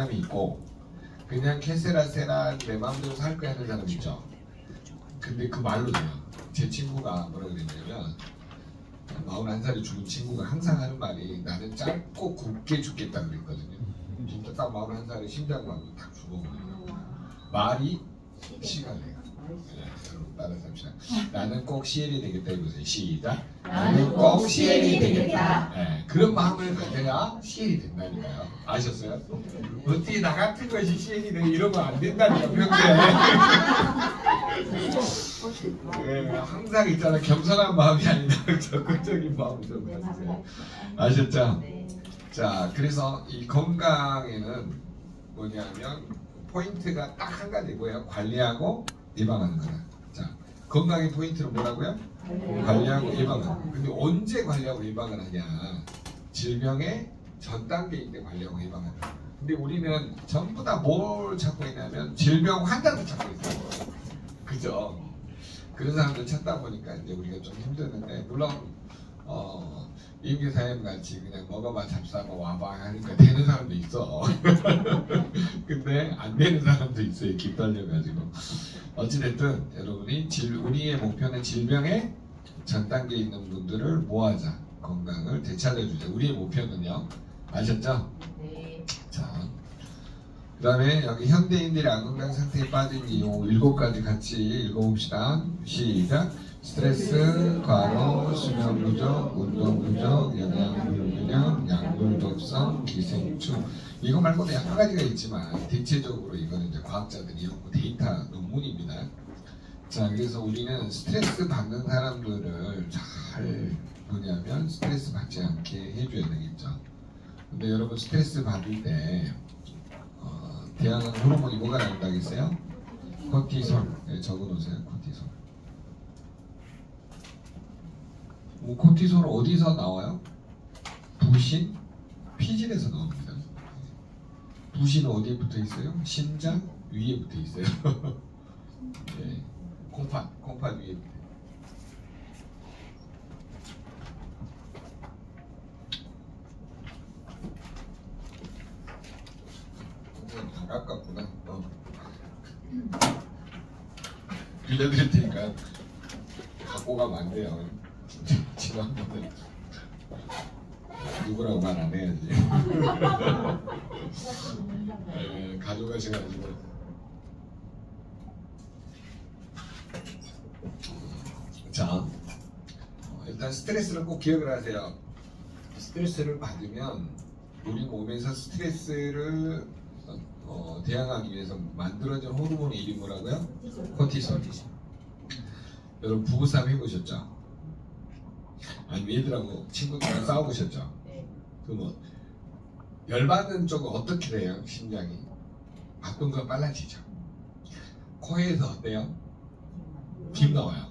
사람이 있고 그냥 캐세라세라 내 마음대로 살 거야 하는 사람 있죠. 근데 그 말로 돼요. 제 친구가 뭐라고 그랬냐면 41살에 죽은 친구가 항상 하는 말이 나는 짧고 굵게 죽겠다 그랬거든요. 진짜 딱 41살에 심장마비 딱 죽어버려요. 말이 시가 돼요. 따라서 합시다. 나는 꼭 CL이 되겠다 이거세요. 시작. 나는 꼭 CL이 되겠다. 네, 그런 마음을 가져야 CL이 된다니까요. 아셨어요? 어떻게 나 같은 것이 CL이 돼 이러면 안 된다니까 평소에. 네, 항상 있잖아 겸손한 마음이 아니라 적극적인 마음을 좀 가지세요. 아셨죠? 자, 그래서 이 건강에는 뭐냐면 포인트가 딱 한 가지 뭐예요? 관리하고 예방하는 거다. 자, 건강의 포인트는 뭐라고요? 관리하고 예방하는. 근데 언제 관리하고 예방을 하냐? 질병의 전 단계일 때 관리하고 예방한다. 근데 우리는 전부 다 뭘 찾고 있냐면 질병 환자를 찾고 있어요. 그죠? 그런 사람들 찾다 보니까 이제 우리가 좀 힘드는데 물론 임기사님 같이 그냥 먹어봐 잡사고 와봐 하니까 되는 사람도 있어. 근데 안 되는 사람도 있어요. 기빨려가지고. 어찌됐든 여러분이 우리의 목표는 질병의 전 단계에 있는 분들을 모아자. 건강을 되찾아주자. 우리의 목표는요. 아셨죠? 네. 자, 그 다음에 여기 현대인들의 안건강 상태에 빠진 이유 7가지 같이 읽어봅시다. 시작. 스트레스, 과로, 수면 부족, 운동 부족, 영양 불균형, 약물 독성, 기생충. 이거 말고도 여러 가지가 있지만 대체적으로 이거는 이제 과학자들이 연구 데이터 논문입니다. 자, 그래서 우리는 스트레스 받는 사람들을 잘 뭐냐면 스트레스 받지 않게 해줘야 되겠죠. 근데 여러분 스트레스 받을 때 대항하는 호르몬이 뭐가 나온다고 했어요? 코티솔. 네, 적어놓으세요. 코티솔. 코티솔은 어디서 나와요? 부신, 피질에서 나옵니다. 부신은 어디에 붙어 있어요? 심장 위에 붙어 있어요. 네, 콩팥 위에 붙어 있어요. 다 가깝구나. 빌려드릴 테니까 갖고 가면 안 돼요. 지난번에 누구라고 말 안 해야지. 네, 가져가셔가지고. 자, 일단 스트레스를 꼭 기억을 하세요. 스트레스를 받으면 우리 몸에서 스트레스를 대항하기 위해서 만들어진 호르몬의 이름이 뭐라고요? 코티솔. 여러분 부부싸움 해보셨죠? 아니 애들하고 친구들이랑 싸워보셨죠? 그러면 열받는 쪽은 어떻게 돼요? 심장이 박동수가 빨라지죠. 코에서 어때요? 김 나와요.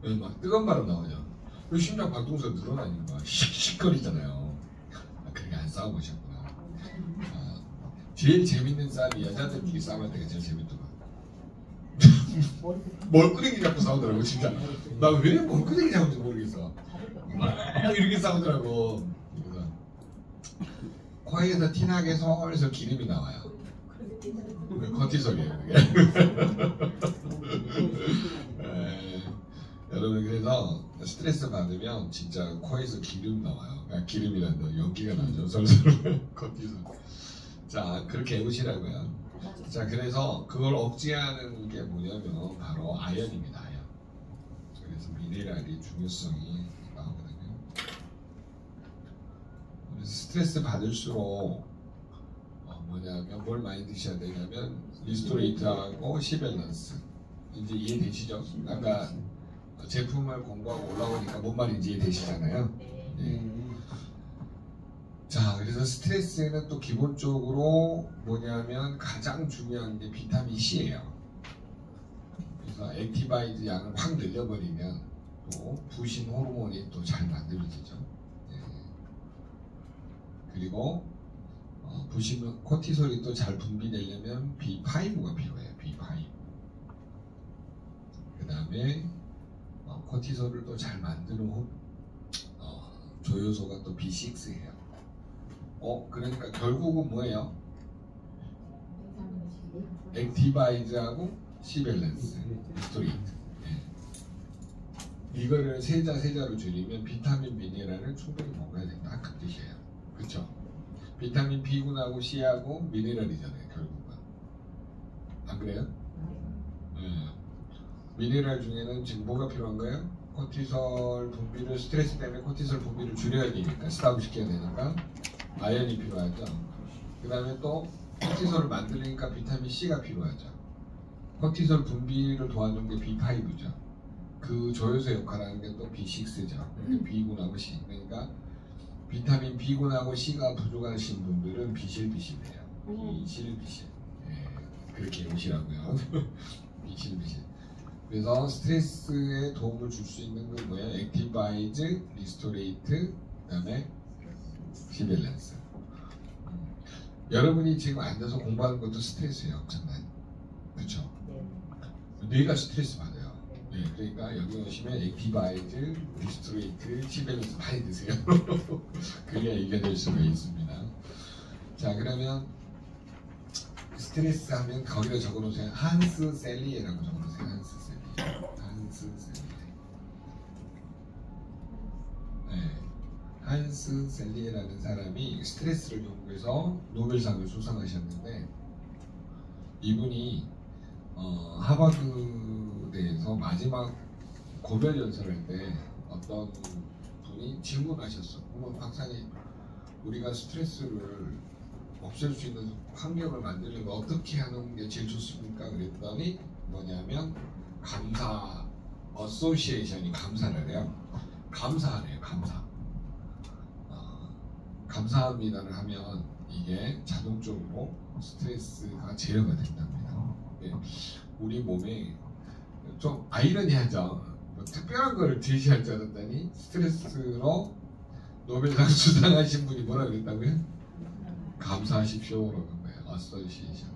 네, 막 뜨거운 바람 나오죠. 그리고 심장 박동수가 늘어나니까 씩씩거리잖아요. 그렇게 안 싸워보셨구나. 제일 재밌는 싸움이 여자들끼리 싸움할 때가 제일 재밌더라. 멀끄댕이 잡고 싸우더라고 진짜. 나 왜 멀끄댕이 잡은지 모르겠어. 막 이렇게 싸우더라고. 그래서 코에서 티나게 솔솔 기름이 나와요. 코티솔이에요 그게. 여러분 그래서 스트레스 받으면 진짜 코에서 기름 나와요. 기름이란다 연기가 나죠. 솔솔 코티솔. 자 그렇게 해보시라고요. 자 그래서 그걸 억제하는 게 뭐냐면 바로 아연입니다. 아연. 그래서 미네랄의 중요성이 나오거든요. 그래서 스트레스 받을수록 뭐냐면 뭘 많이 드셔야 되냐면 리스토레이트하고 시밸런스. 이제 이해되시죠? 아까 제품을 공부하고 올라오니까 뭔 말인지 이해되시잖아요. 네. 자 그래서 스트레스는 또 기본적으로 뭐냐면 가장 중요한 게 비타민 C예요. 그래서 액티바이드 양을 확 늘려버리면 또 부신 호르몬이 또 잘 만들어지죠. 네. 그리고 부신 코티솔이 또 잘 분비되려면 B5가 필요해요. B5. 그 다음에 코티솔을 또 잘 만드는 조효소가 또 B6예요. 그러니까 결국은 뭐예요? 액티바이즈하고 시밸런스, 스토레이트. 이거를 세자로 줄이면 비타민, 미네랄을 충분히 먹어야 된다. 그 뜻이에요. 그렇죠? 비타민 B군하고 C하고 미네랄이잖아요. 결국은. 안 그래요? 미네랄 중에는 지금 뭐가 필요한가요? 코티솔 분비를, 스트레스 때문에 코티솔 분비를 줄여야 되니까, 스탑을 시켜야 되니까 아연이 필요하죠. 그 다음에 또 코티솔을 만들려니까 비타민 C가 필요하죠. 코티솔 분비를 도와주는 게 B5죠. 그 조효소 역할을 하는 게 또 B6죠. B군하고 C. 그러니까 비타민 B군하고 C가 부족하신 분들은 비실비실해요. 비실비실. 그렇게 보시라고요. 비실비실. 그래서 스트레스에 도움을 줄 수 있는 건 뭐예요? 액티바이즈, 리스토레이트, 그 다음에 시밸런스. 여러분이 지금 앉아서 공부하는 것도 스트레스예요. 엄청나게. 그렇죠? 뇌가 스트레스 받아요. 네, 그러니까 여기 오시면 액티바이즈, 리스토레이트, 시밸런스 많이 드세요. 그래야 이겨낼 수가 있습니다. 자, 그러면 스트레스 하면 거기다 적어놓으세요. 한스 셀리에라고 적어놓으세요. 한스 셀리에. 네. 한스 셀리에라는 사람이 스트레스를 연구해서 노벨상을 수상하셨는데, 이분이 하버드대에서 마지막 고별 연설할 때 어떤 분이 질문하셨어. 그러면 박사님, 우리가 스트레스를 없앨 수 있는 환경을 만들려면 어떻게 하는 게 제일 좋습니까? 그랬더니 뭐냐면 감사 어소시에이션이 감사를 해요. 감사하래요. 감사합니다를 하면 이게 자동적으로 스트레스가 제어가 된답니다. 네. 우리 몸에 좀 아이러니하죠. 뭐 특별한 걸 제시할 줄 알았더니 스트레스로 노벨상 수상하신 분이 뭐라 그랬다고요? 감사하십시오 그러는 거예요. 어소시에이션.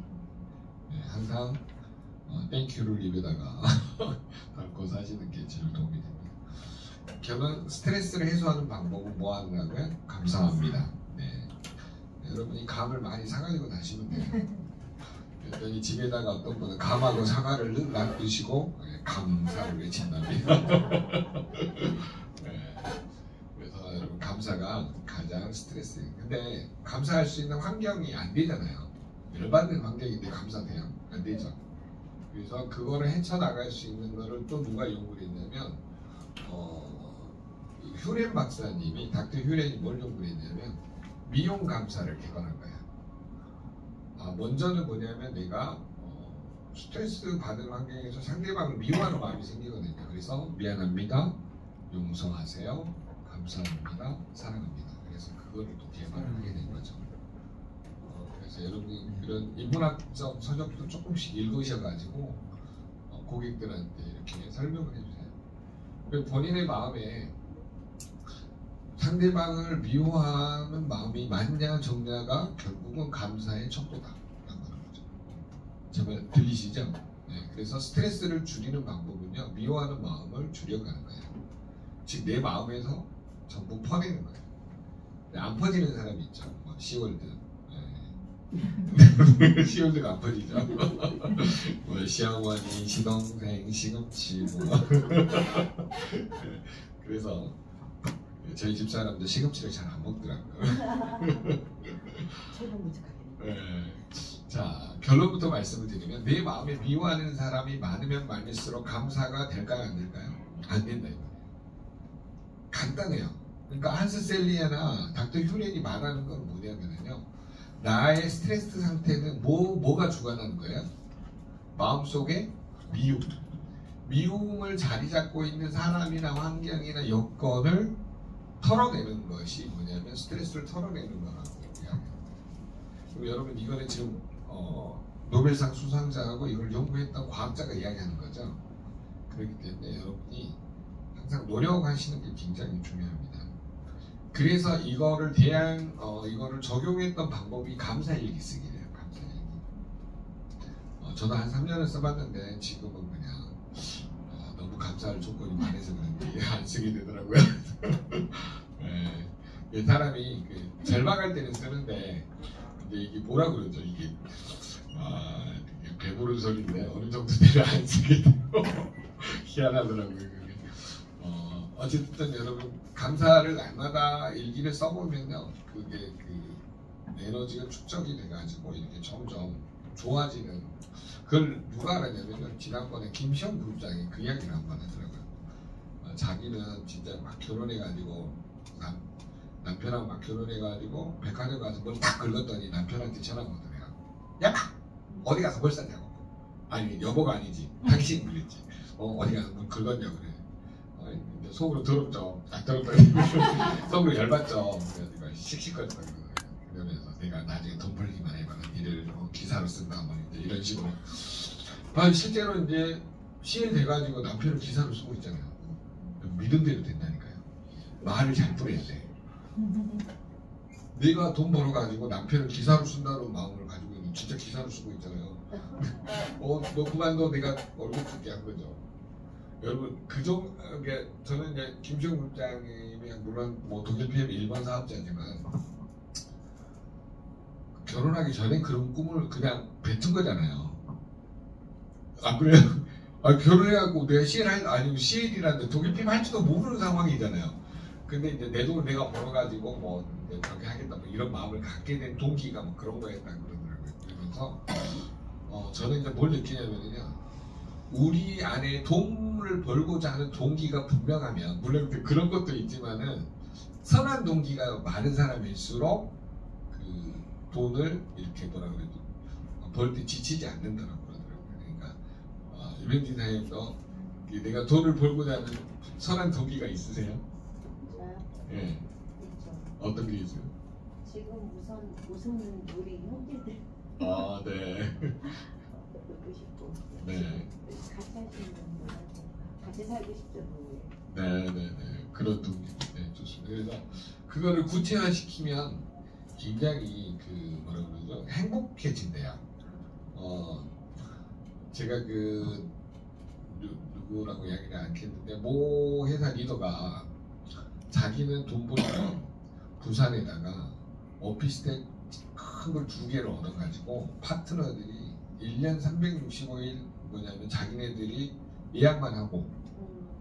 네, 항상 땡큐를 입에다가 담고 사시는 게 제일 도움이 됩니다. 결론 스트레스를 해소하는 방법은 뭐 하는가고요? 감사합니다. 네. 여러분이 감을 많이 사가지고 다시면 돼요. 그랬더니 집에다가 어떤 분은 감하고 사과를 놔두시고 감사를 외친답니다. 네. 그래서 여러분 감사가 가장 스트레스예요. 근데 감사할 수 있는 환경이 안 되잖아요. 열받는 환경인데 감사돼요? 안 되죠. 그래서 그거를 헤쳐나갈 수 있는 거를 또 누가 연구를 했냐면 휴렌 박사님이, 닥터 휴렌이 뭘 연구를 했냐면 미용 감사를 개발한 거야. 먼저는 뭐냐면 내가 스트레스 받은 환경에서 상대방을 미워하는 마음이 생기거든요. 그래서 미안합니다, 용서하세요, 감사합니다, 사랑합니다. 그래서 그거를 또 개발을 하게 된 거죠. 그래서 여러분이 이런 인문학적 서적도 조금씩 읽으셔가지고 고객들한테 이렇게 설명을 해주세요. 그리고 본인의 마음에 상대방을 미워하는 마음이 많냐 적냐가 결국은 감사의 척도다 라는 거죠. 제발 들리시죠? 네, 그래서 스트레스를 줄이는 방법은요, 미워하는 마음을 줄여가는 거예요. 즉 내 마음에서 전부 퍼내는 거예요. 안 퍼지는 사람이 있죠. 뭐 시월드. 네. 시월드가 안 퍼지죠. 뭐 시어머니, 시동생, 시금치 뭐. 그래서 저희 집 사람들 시금치를 잘 안 먹더라고요. 네. 자, 결론부터 말씀을 드리면 내 마음에 미워하는 사람이 많으면 많을수록 감사가 될까요? 안 될까요? 안 된다 이거예요. 간단해요. 그러니까 한스 셀리에나 닥터 휴렌이 말하는 건 뭐냐면요, 나의 스트레스 상태는 뭐가 주관하는 거예요? 마음속에 미움을 자리 잡고 있는 사람이나 환경이나 여건을 털어내는 것이 뭐냐면 스트레스를 털어내는 거라고 이야기해요. 그럼 여러분 이거는 지금 노벨상 수상자하고 이걸 연구했던 과학자가 이야기하는 거죠. 그렇기 때문에 여러분이 항상 노력하시는 게 굉장히 중요합니다. 그래서 이거를 이거를 적용했던 방법이 감사일기 쓰기예요. 감사일기. 저도 한 3년을 써봤는데 지금은 그냥 너무 감사할 조건이 많아서 그런지 안 쓰게 되더라고요. 네. 사람이 절망할 때는 쓰는데, 근데 이게 뭐라 그러죠? 이게 배분 모르는 소리인데 어느 정도 되면 안 쓰게 되고 희한하더라고요. 그게. 어쨌든 여러분 감사를 날마다 일기를 써보면요, 그게 그 에너지가 축적이 돼가지고 이렇게 점점 좋아지는. 그걸 누가 알았냐면요, 지난번에 김시영 그룹장이 그 이야기를 한번 하더라고요. 자기는 진짜 막 결혼해가지고 남편하고 막 결혼해가지고 백화점 가서 뭘 딱 긁었더니 남편한테 전화가 오더래요. 야! 어디 가서 뭘 샀냐고. 아니 여보가 아니지, 당신이 그랬지. 어디 가서 뭘 긁었냐고 그래. 속으로 더럽죠. 더럽다고 속으로 열받죠. 그래서 씩씩거리더라고요. 그러면서 내가 나중에 돈 벌기만 해봐, 일을 기사로 쓴다 뭐 이런 식으로. 실제로 이제 CL 돼가지고 남편을 기사로 쓰고 있잖아요. 믿음대로 된다니까요. 말을 잘 뿌려야 돼. 내가 돈 벌어가지고 남편을 기사로 쓴다는 마음을 가지고 있는, 진짜 기사로 쓰고 있잖아요. 너 그만둬, 내가 월급 줄게 한 거죠. 여러분, 저는 이제 김시영 국장님이 물론 뭐 독일 PM 1번 사업자지만 결혼하기 전에 그런 꿈을 그냥 뱉은 거잖아요. 안 그래요? 결혼해갖고 내가 CL이라는데 독일 PM 할지도 모르는 상황이잖아요. 근데 이제 내 돈을 내가 벌어가지고 뭐 그렇게 하겠다 뭐 이런 마음을 갖게 된 동기가 뭐 그런 거였다 그러더라고요. 그러면서 저는 이제 뭘 느끼냐면요, 우리 안에 돈을 벌고자 하는 동기가 분명하면, 물론 그런 것도 있지만은 선한 동기가 많은 사람일수록 그 돈을 이렇게 벌 때 지치지 않는다고 그러더라고요. 그러니까 유명진 사장님도 내가 돈을 벌고자 하는 선한 동기가 있으세요? 저요? 예. 있죠. 어떤 게 있어요? 지금 우선 우리 형제들 네. 듣고 싶고. 네. 같이 하시는 분들 같이 살고 싶죠. 네네네, 그런 동기. 네, 좋습니다. 그래서 그거를 구체화시키면 굉장히 뭐라 그러죠, 행복해진대요. 제가 누구라고 이야기를 않겠는데 모 회사 리더가 자기는 돈 벌면 부산에다가 오피스텔 큰 걸 2개를 얻어가지고 파트너들이 1년 365일 뭐냐면 자기네들이 예약만 하고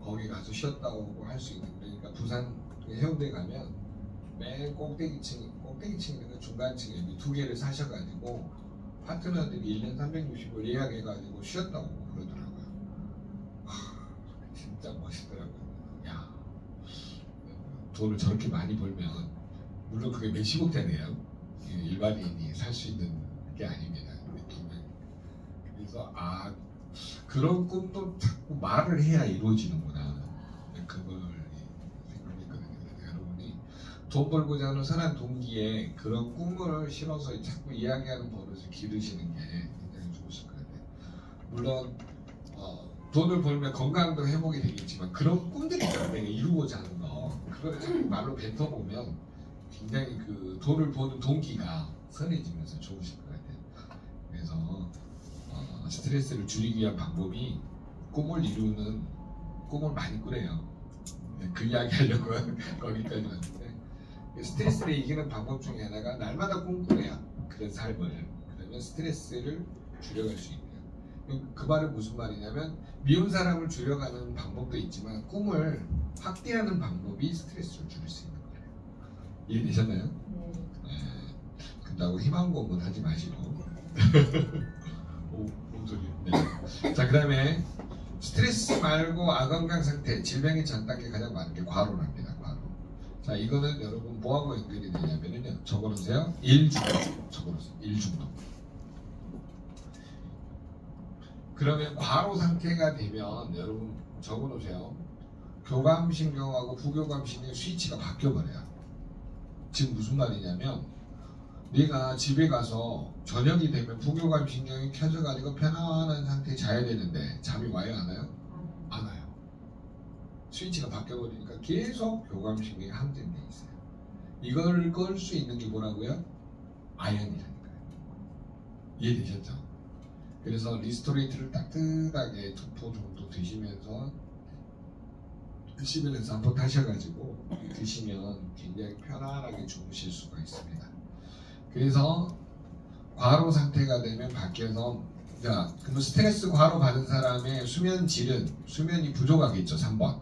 거기 가서 쉬었다 오고 할 수 있는. 그러니까 부산 해운대 가면 맨 꼭대기층이나 중간층에 2개를 사셔가지고 파트너들이 1년 365일 예약해가지고 쉬었다 오고 그러더라고요. 진짜 멋있더라고요. 야, 돈을 저렇게 많이 벌면, 물론 그게 몇십억짜리예요. 일반인이 살 수 있는 게 아닙니다. 그래서 그런 꿈도 자꾸 말을 해야 이루어지는구나, 그걸 생각했거든요. 그래서 여러분이 돈 벌고자 하는 선한 동기에 그런 꿈을 실어서 자꾸 이야기하는 버릇을 기르시는 게 굉장히 좋으실 것 같아요. 물론 돈을 벌면 건강도 회복이 되겠지만 그런 꿈들이 있잖아요. 내가 이루고자 하는 거, 그걸 자꾸 말로 뱉어보면 굉장히 그 돈을 버는 동기가 선해지면서 좋으실 것 같아요. 그래서 스트레스를 줄이기 위한 방법이 꿈을 많이 꾸래요. 그 이야기 하려고 거기까지 왔는데, 스트레스를 이기는 방법 중에 하나가 날마다 꿈꾸래요. 그런 삶을. 그러면 스트레스를 줄여갈 수 있대요. 그 말은 무슨 말이냐면, 미운 사람을 줄여가는 방법도 있지만 꿈을 확대하는 방법이 스트레스를 줄일 수 있는 거예요. 이해되셨나요? 네. 그렇다고 희망 고문하지 마시고. 네. 자, 그 다음에 스트레스 말고 아건강 상태, 질병의 전 단계 가장 많은 게 과로랍니다. 과로. 자, 이거는 여러분 뭐하고 연결이 되냐면요, 적어놓으세요. 일중독. 적어놓으세요. 일중독. 그러면 과로 상태가 되면 여러분 적어놓으세요. 교감신경하고 부교감신경 스위치가 바뀌어버려요. 지금 무슨 말이냐면, 네가 집에 가서 저녁이 되면 부교감신경이 켜져가지고 편안한 상태에 자야 되는데 잠이 와요, 안 와요? 안 와요. 스위치가 바뀌어버리니까 계속 교감신경이 항진돼 있어요. 이걸 끌 수 있는 게 뭐라고요? 아연이라니까요. 이해되셨죠? 그래서 리스토레이트를 따뜻하게 2포 정도 드시면서 11에서 한번 타셔가지고 드시면 굉장히 편안하게 주무실 수가 있습니다. 그래서 과로 상태가 되면 밖에서 자, 그럼 스트레스 과로 받은 사람의 수면 질은 수면이 부족하겠죠. 3번.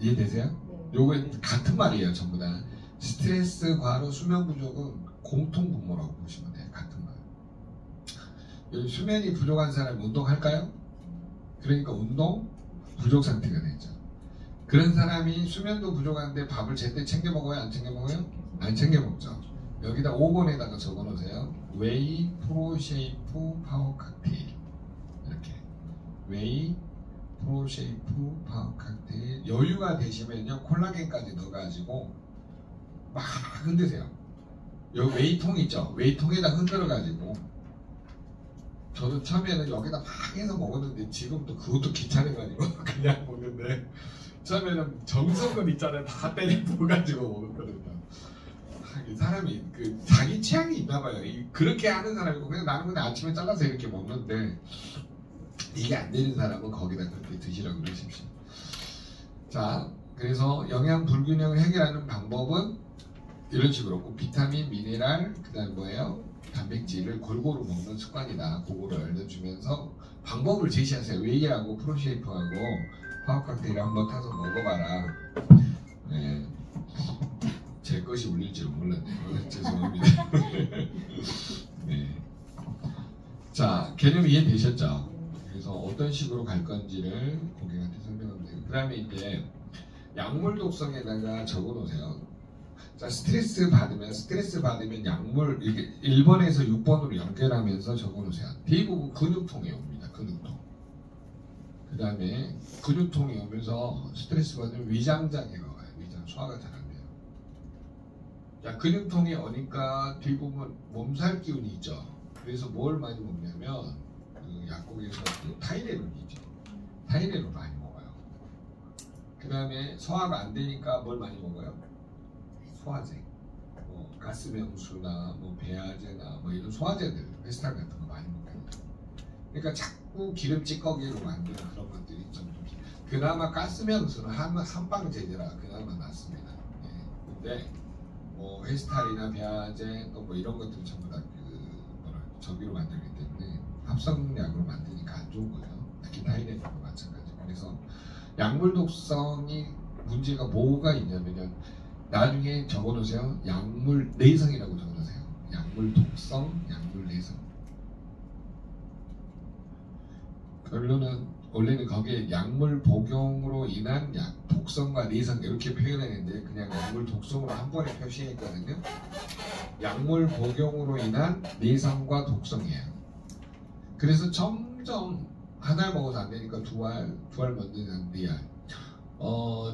이해되세요? 네. 요거 같은 말이에요. 전부 다. 스트레스 과로 수면 부족은 공통분모라고 보시면 돼요. 같은 말. 수면이 부족한 사람이 운동할까요? 그러니까 운동 부족 상태가 되죠. 그런 사람이 수면도 부족한데 밥을 제때 챙겨 먹어요? 안 챙겨 먹어요? 안 챙겨 먹죠. 여기다 5번에다가 적어 놓으세요. 웨이 프로쉐이프 파워 칵테일. 이렇게. 웨이 프로쉐이프 파워 칵테일. 여유가 되시면요. 콜라겐까지 넣어가지고 막 흔드세요. 여기 웨이통 있죠? 웨이통에다 흔들어가지고 저도 처음에는 여기다 막 해서 먹었는데 지금 또 그것도 귀찮아가지고 그냥 먹는데 처음에는 정석은 있잖아요. 다 때려 부어가지고 먹었거든요. 이 사람이 그 자기 취향이 있나봐요. 그렇게 하는 사람이고 그냥 나는 근데 아침에 잘라서 이렇게 먹는데 이게 안 되는 사람은 거기다 그렇게 드시라고 그러십시오. 자, 그래서 영양 불균형을 해결하는 방법은 이런 식으로 없고 비타민, 미네랄, 그다음 뭐예요? 단백질을 골고루 먹는 습관이다. 그거를 알려주면서 방법을 제시하세요. 웨이하고 프로쉐이프하고 파워 칵테일을 한번 타서 먹어봐라. 네. 제 것이 울릴 줄 몰랐네요. 죄송합니다. 네. 자, 개념 이해되셨죠? 그래서 어떤 식으로 갈 건지를 고객한테 설명하면 돼요. 그 다음에 이제 약물 독성에다가 적어 놓으세요. 자, 스트레스 받으면 약물, 이게 1번에서 6번으로 연결하면서 적어 놓으세요. 대부분 근육통이 옵니다. 근육통. 그 다음에 근육통이 오면서 스트레스 받으면 위장장애가 와요. 위장 소화가 잘 안 돼요. 자, 근육통이 오니까 대부분 몸살 기운이 있죠. 그래서 뭘 많이 먹냐면 그 약국에서 그 타이레놀이죠. 타이레놀 많이 먹어요. 그 다음에 소화가 안 되니까 뭘 많이 먹어요? 소화제, 뭐 가스명수나 뭐 배아제나 뭐 이런 소화제들, 페스탈 같은 거 많이 먹어요. 그러니까 자꾸 기름 찌꺼기로 만드는 그런 것들이 좀 그나마 가스명수는 한방제제라 그나마 낫습니다. 예. 근데 뭐 페스탈이나 배아제 또 뭐 이런 것들이 전부 다 저기로 만들기 때문에 합성약으로 만드니까 안 좋은 거죠. 특히 타이레놀도 마찬가지. 그래서 약물 독성이 문제가 뭐가 있냐면요. 나중에 적어놓으세요. 약물 내성이라고 적어놓으세요. 약물 독성, 약물 내성. 결론은 원래는 거기에 약물 복용으로 인한 독성과 내성 이렇게 표현했는데 그냥 약물 독성으로 한 번에 표시했거든요. 약물 복용으로 인한 내성과 독성이에요. 그래서 점점 한 알 먹어도 안 되니까 두 알 먹는 네 알.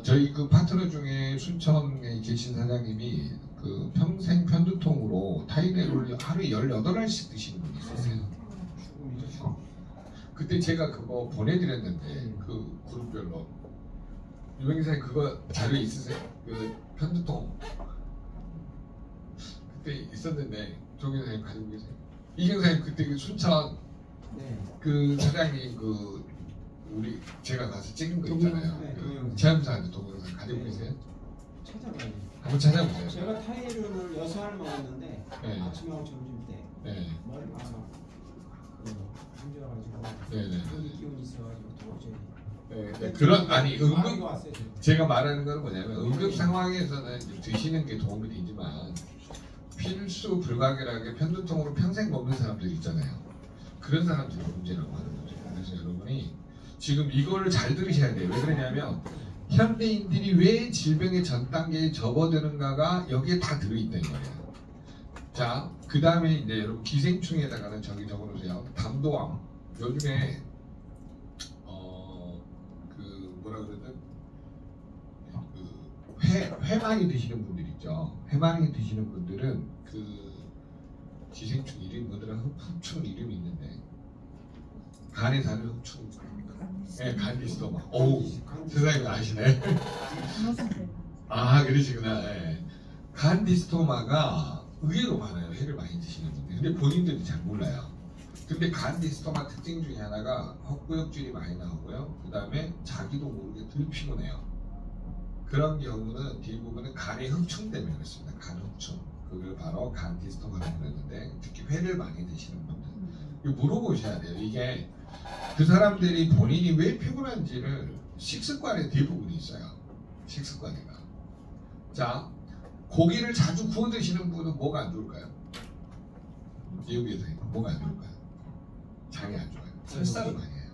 저희 그 파트너 중에 순천에 계신 사장님이 그 평생 편두통으로 타이레놀 하루에 18알씩 드시는 분이 있었어요. 그때 제가 그거 보내드렸는데 그 그룹별로 유명기사님 그거 자료 있으세요? 그 편두통 그때 있었는데 조기사님 가지고 계세요? 이경사님 그때 그 순천 그 사장님 그 우리 제가 가서 찍은 거 있잖아요. 그 체험사한테 동영상 가지고 계세요? 찾아봐야지. 한번 찾아보세요. 제가 타이레놀을 6알 먹었는데 네. 아침하고 점심 때 네. 머리 와서 힘들어가지고 네네. 여기 기운이 있어가지고 도저히. 네. 그런 아니 많이 응급 왔어요. 제가 말하는 건 뭐냐면 응급 상황에서는 드시는 게 도움이 되지만 필수 불가결하게 편두통으로 평생 먹는 사람들 있잖아요. 그런 사람들이 문제라고 하는 거죠. 그래서 여러분이 지금 이거를 잘 들으셔야 돼요. 왜 그러냐면 현대인들이 왜 질병의 전 단계에 접어드는가가 여기에 다 들어있다는 거예요. 자, 그 다음에 이제 여러분 기생충에다가는 저기 적어놓으세요. 담도암. 요즘에 그 뭐라 그러든 그 회 많이 드시는 분들 있죠. 회 많이 드시는 분들은 그 기생충 이름 뭐더라 흡충 이름이 있는데 간에 사는 흡충. 네, 간디스토마. 어우, 세상에 아시네. 아, 그러시구나. 네. 간디스토마가 의외로 많아요. 회를 많이 드시는 분들. 근데 본인들이 잘 몰라요. 근데 간디스토마 특징 중에 하나가 헛구역질이 많이 나오고요. 그 다음에 자기도 모르게 덜 피곤해요. 그런 경우는 대부분은 간의 흡충 때문에 그렇습니다. 간 흡충. 그걸 바로 간디스토마라고 그러는데 특히 회를 많이 드시는 분들. 물어보셔야 돼요. 이게 그 사람들이 본인이 왜 피곤한지를 식습관에 대부분이 있어요. 식습관에가. 자, 고기를 자주 구워 드시는 분은 뭐가 안 좋을까요? 여기에서 뭐가 안 좋을까요? 장이 안 좋아요. 설사를 많이 해요.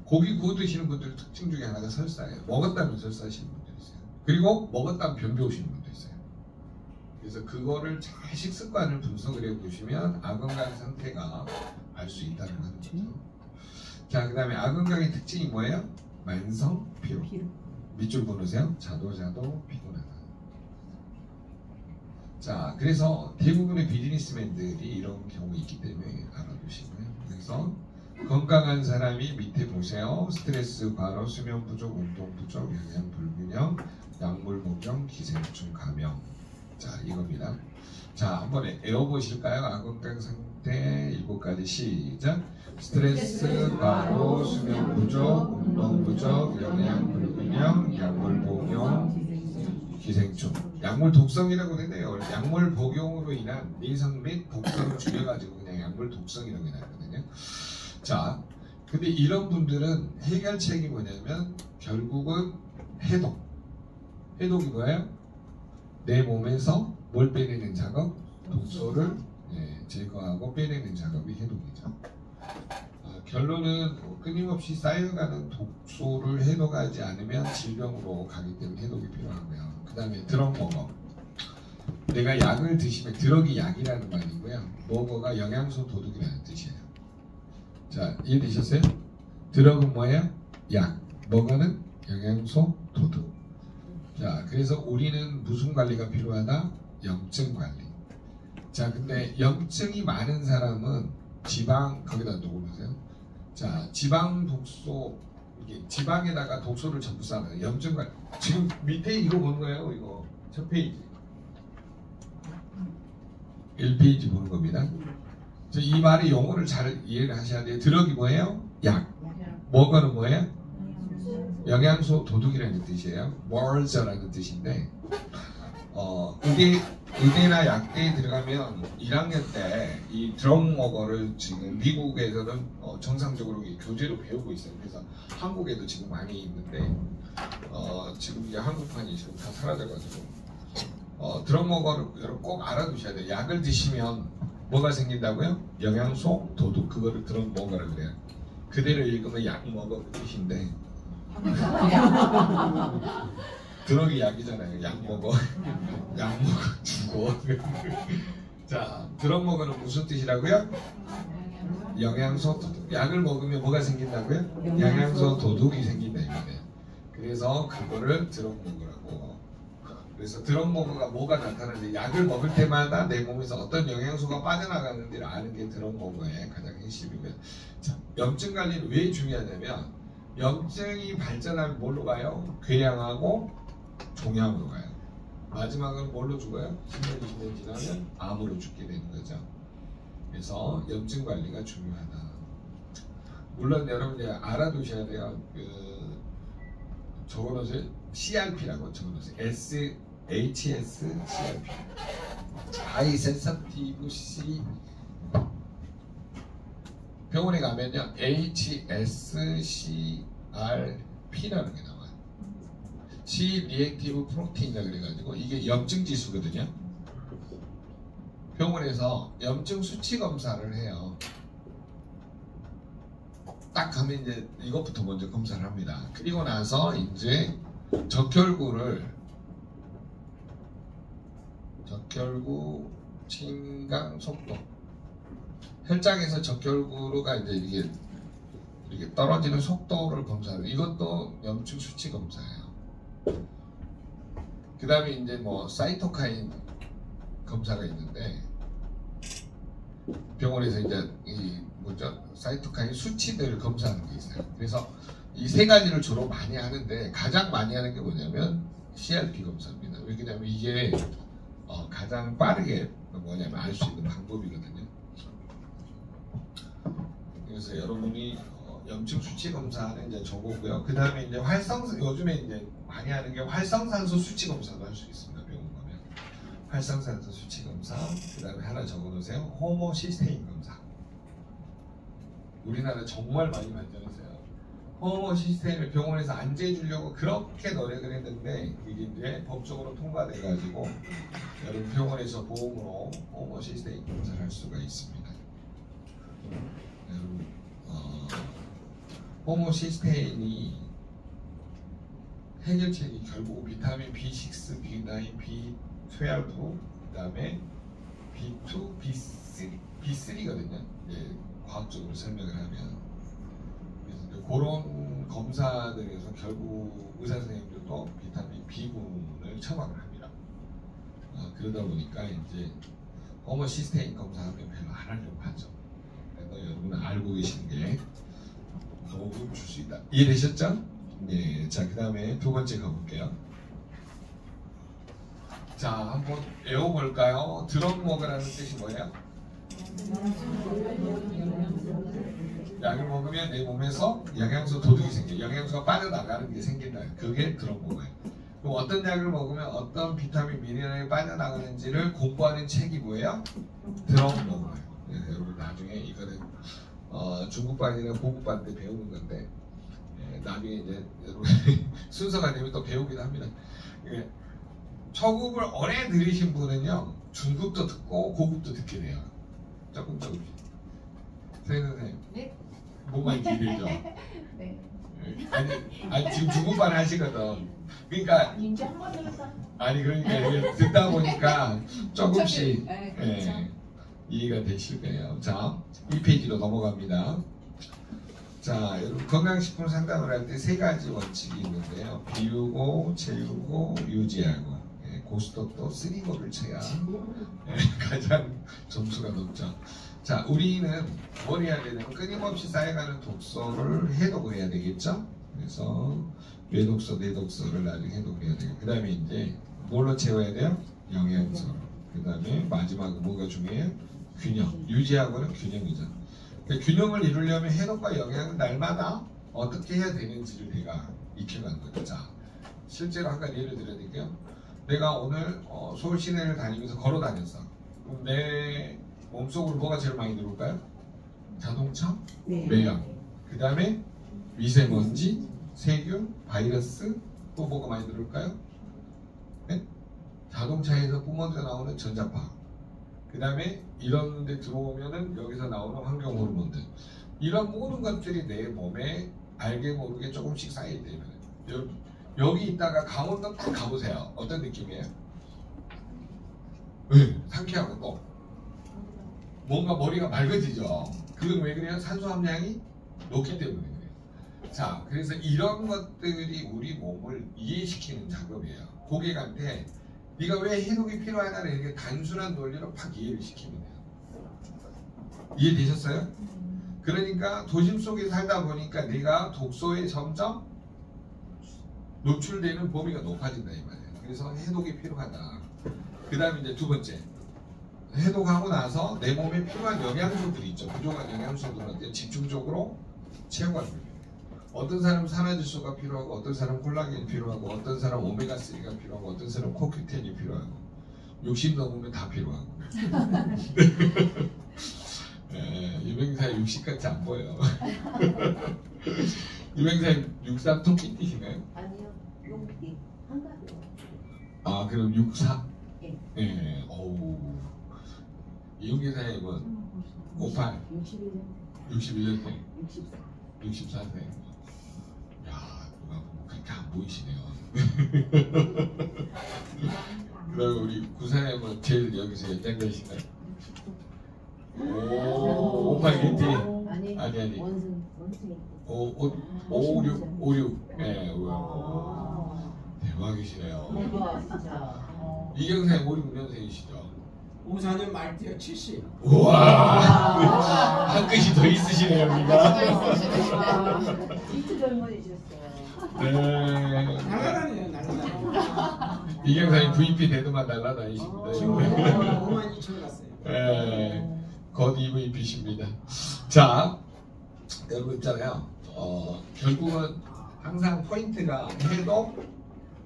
고기 구워 드시는 분들 특징 중에 하나가 설사예요. 먹었다면 설사하시는 분들 있어요. 그리고 먹었다면 변비 오시는 분도 있어요. 그래서 그거를 잘 식습관을 분석을 해보시면 아건강 상태가 알 수 있다는 거죠. 자, 그 다음에 아건강의 특징이 뭐예요? 만성 피로. 밑줄 보세요. 자도 피곤하다. 자, 그래서 대부분의 비즈니스맨들이 이런 경우 있기 때문에 알아두시고요. 그래서 건강한 사람이 밑에 보세요. 스트레스, 과로, 수면 부족, 운동 부족, 영양 불균형, 약물 복용, 기생충 감염. 자, 이겁니다. 자, 한번 외워보실까요? 아건강 상태 7가지 시작. 스트레스, 과로, 수면 부족, 운동 부족, 영양 불균형, 약물 복용, 기생충. 약물 독성이라고 해요. 약물 복용으로 인한 내성 및 독성을 줄여가지고 그냥 약물 독성이라고 해놨거든요. 자, 근데 이런 분들은 해결책이 뭐냐면 결국은 해독. 해독이 뭐예요? 내 몸에서 뭘 빼내는 작업? 독소를 제거하고 빼내는 작업이 해독이죠. 결론은 끊임없이 쌓여가는 독소를 해독하지 않으면 질병으로 가기 때문에 해독이 필요하고요. 그 다음에 드럭 먹어. 내가 약을 드시면 드럭이 약이라는 말이고요. 먹어가 영양소 도둑이라는 뜻이에요. 자, 이해되셨어요? 드럭은 뭐예요? 약. 먹어는 영양소 도둑. 자, 그래서 우리는 무슨 관리가 필요하다? 염증 관리. 자, 근데 염증이 많은 사람은 지방, 거기다 녹음하세요. 자, 지방 독소, 이게 지방에다가 독소를 전부 쌓아요. 염증 관리. 지금 밑에 이거 보는 거예요. 이거 첫 페이지. 1페이지 보는 겁니다. 이 말의 용어를 잘 이해를 하셔야 돼요. 드럭이 뭐예요? 약. 먹어는 뭐예요? 영양소 도둑이라는 뜻이에요. 멀저라는 뜻인데 의대나 약대에 들어가면 1학년 때 이 드럭 먹어를 지금 미국에서는 정상적으로 교재로 배우고 있어요. 그래서 한국에도 지금 많이 있는데 지금 이제 한국판이 지금 다 사라져가지고 드럭 먹어를 여러분 꼭 알아두셔야 돼요. 약을 드시면 뭐가 생긴다고요? 영양소 도둑. 그거를 드럭 먹어라 그래요. 그대로 읽으면 약 먹어 그 뜻인데 드럭이 약이잖아요. 약 먹어. 약 먹어 죽어. 자, 드럭 먹어는 무슨 뜻이라고요? 영양소 도둑. 약을 먹으면 뭐가 생긴다고요? 영양소 도둑이 생긴다 이거예요. 그래서 그거를 드럭 먹으라고. 그래서 드럭 먹어가 뭐가 나타나는지 약을 먹을 때마다 내 몸에서 어떤 영양소가 빠져나가는지를 아는 게 드럭 먹어의 가장 핵심이고요. 자, 염증 관리는 왜 중요하냐면 염증이 발전하면 뭘로 가요? 궤양하고 종양으로 가요. 마지막은 뭘로 죽어요? 10년, 20년 지나면 암으로 죽게 되는 거죠. 그래서 염증 관리가 중요하다. 물론 여러분이 알아두셔야 돼요. 적어놓으세요. CRP라고 적어놓으세요. HS-CRP. High Sensitive C. 병원에 가면요 HSCRP라는 게 나와요. C 리액티브 프로테인이라 그래가지고 이게 염증 지수거든요. 병원에서 염증 수치 검사를 해요. 딱 가면 이제 이것부터 먼저 검사를 합니다. 그리고 나서 이제 적혈구 침강 속도. 혈장에서 적혈구가 이제 이렇게 떨어지는 속도를 검사해요. 이것도 염증 수치 검사예요. 그 다음에 이제 뭐 사이토카인 검사가 있는데 병원에서 이제 이 사이토카인 수치들을 검사하는 게 있어요. 그래서 이 세 가지를 주로 많이 하는데 가장 많이 하는 게 뭐냐면 CRP 검사입니다. 왜냐면 이게 가장 빠르게 뭐냐면 알 수 있는 방법이거든요. 그래서 여러분이 염증 수치 검사는 이제 저거고요. 그 다음에 이제 요즘에 이제 많이 하는 게 활성산소 수치 검사도 할 수 있습니다. 병원 가면 활성산소 수치 검사. 그 다음에 하나 적어놓으세요. 호모시스테인 검사. 우리나라 정말 많이 발전했어요. 호모 시스템을 병원에서 안재해주려고 그렇게 노력을 했는데 이게 이제 법적으로 통과돼가지고 여러분 병원에서 보험으로 호모 시스템 검사를 할 수가 있습니다. 여러분 호모 시스템이 해결책이 결국 비타민 B6, B9, B12, 그 다음에 B2, B3거든요. 예, 과학적으로 설명을 하면. 그래서 그런 검사들에서 결국 의사 선생님들도 비타민 B군을 처방을 합니다. 그러다 보니까 이제 호모 시스테인 검사하면 별로 안 하려고 하죠. 그래서 여러분은 알고 계시는 게 도움을 줄 수 있다. 이해되셨죠? 네. 자, 그 다음에 두 번째 가볼게요. 자, 한번 외워볼까요? 드럼 먹으라는 뜻이 뭐예요? 약을 먹으면 내 몸에서 영양소 도둑이 생겨요. 영양소가 빠져나가는 게 생긴다. 그게 드럼 먹어요. 그럼 어떤 약을 먹으면 어떤 비타민, 미네랄이 빠져나가는지를 공부하는 책이 뭐예요? 드럼 먹어요. 네, 여러분 나중에 이거는 중급반이나 고급반 때 배우는 건데 나중에 이제 여러분 순서가 되면 또 배우기도 합니다. 초급을 오래 들으신 분은요 중급도 듣고 고급도 듣게 돼요. 조금씩. 선생님, 네? 몸만 기대죠. 네. 아니 지금 중급반 하시거든. 그러니까 이제 한 번 들었어. 아니 그러니까 이게 듣다 보니까 조금씩 네, 예, 그렇죠. 이해가 되실 거예요. 자, 2페이지로 넘어갑니다. 자, 여러분 건강식품 상담을 할 때 세 가지 원칙이 있는데요. 비우고, 채우고, 유지하고. 예, 고스톱도 3고를 쳐야 가장 점수가 높죠. 자, 우리는 뭘 해야 되냐면 끊임없이 쌓여가는 독소를 해독을 해야 되겠죠. 그래서 뇌독소, 뇌독소를 나중에 해독을 해야 되고 그 다음에 이제 뭘로 채워야 돼요? 영양소로. 그 다음에 마지막은 뭐가 중요해요? 균형. 유지하고는 균형이죠. 그러니까 균형을 이루려면 해독과 영양은 날마다 어떻게 해야 되는지를 내가 익혀간 거죠. 자, 실제로 한 가지 예를 들어야 될게요. 내가 오늘 서울 시내를 다니면서 걸어 다녔어. 그럼 내 몸속으로 뭐가 제일 많이 들어올까요? 자동차, 네. 매연, 그 다음에 미세먼지, 세균, 바이러스, 또 뭐가 많이 들어올까요? 네? 자동차에서 뿜어져 나오는 전자파, 그 다음에 이런 데 들어오면은 여기서 나오는 환경 호르몬들, 이런 모든 것들이 내 몸에 알게 모르게 조금씩 쌓이게 되면 여기 있다가 강원도 딱 가보세요. 어떤 느낌이에요? 네, 상쾌하고 또 뭔가 머리가 맑아지죠. 그건 왜 그래요? 산소 함량이 높기 때문에 그래요. 자, 그래서 이런 것들이 우리 몸을 이해시키는 작업이에요. 고객한테 네가 왜 해독이 필요하냐는 이렇게 단순한 논리로 팍 이해를 시키면 돼요. 이해되셨어요? 그러니까 도심 속에 살다 보니까 네가 독소에 점점 노출되는 범위가 높아진다 이 말이에요. 그래서 해독이 필요하다. 그 다음에 이제 두 번째, 해독하고 나서 내 몸에 필요한 영양소들이 있죠. 부족한 영양소들은 집중적으로 채워가는 거예요. 어떤 사람은 산화질소가 필요하고, 어떤 사람은 콜라겐이 필요하고, 어떤 사람은 오메가3가 필요하고, 어떤 사람은 코큐텐이 필요하고, 60 넘으면 다 필요하고. 유명사의 60같이 안 보여. 유명사의 63 토끼띠신가요? 아니요, 용띠 한가요. 아, 그럼 64? 예. 예, 어우. 이용기사의 뭐, 58, 61년생, 64세. 야, 누가 보면 그렇게 안 보이시네요. 그럼 우리 구사에 뭐 제일 여기서 연장자신가요? 오, 58 겐티. 아니. 원숭이. 56. 예, 대박이시네요. 진짜. 이경사의 56년생이시죠? 54년 말띠요 70. 우와, 한 끗이 더 있으시네요, 우리가. 이틀 젊어지셨어요. 네. 날라다녀요, 날라다녀. 이경사님 VP 대도만 날라다니십니다. 지금 5만 2천 갔어요. 네, 곧 EVP십니다. 자, 여러분 있잖아요. 결국은 항상 포인트가 해독,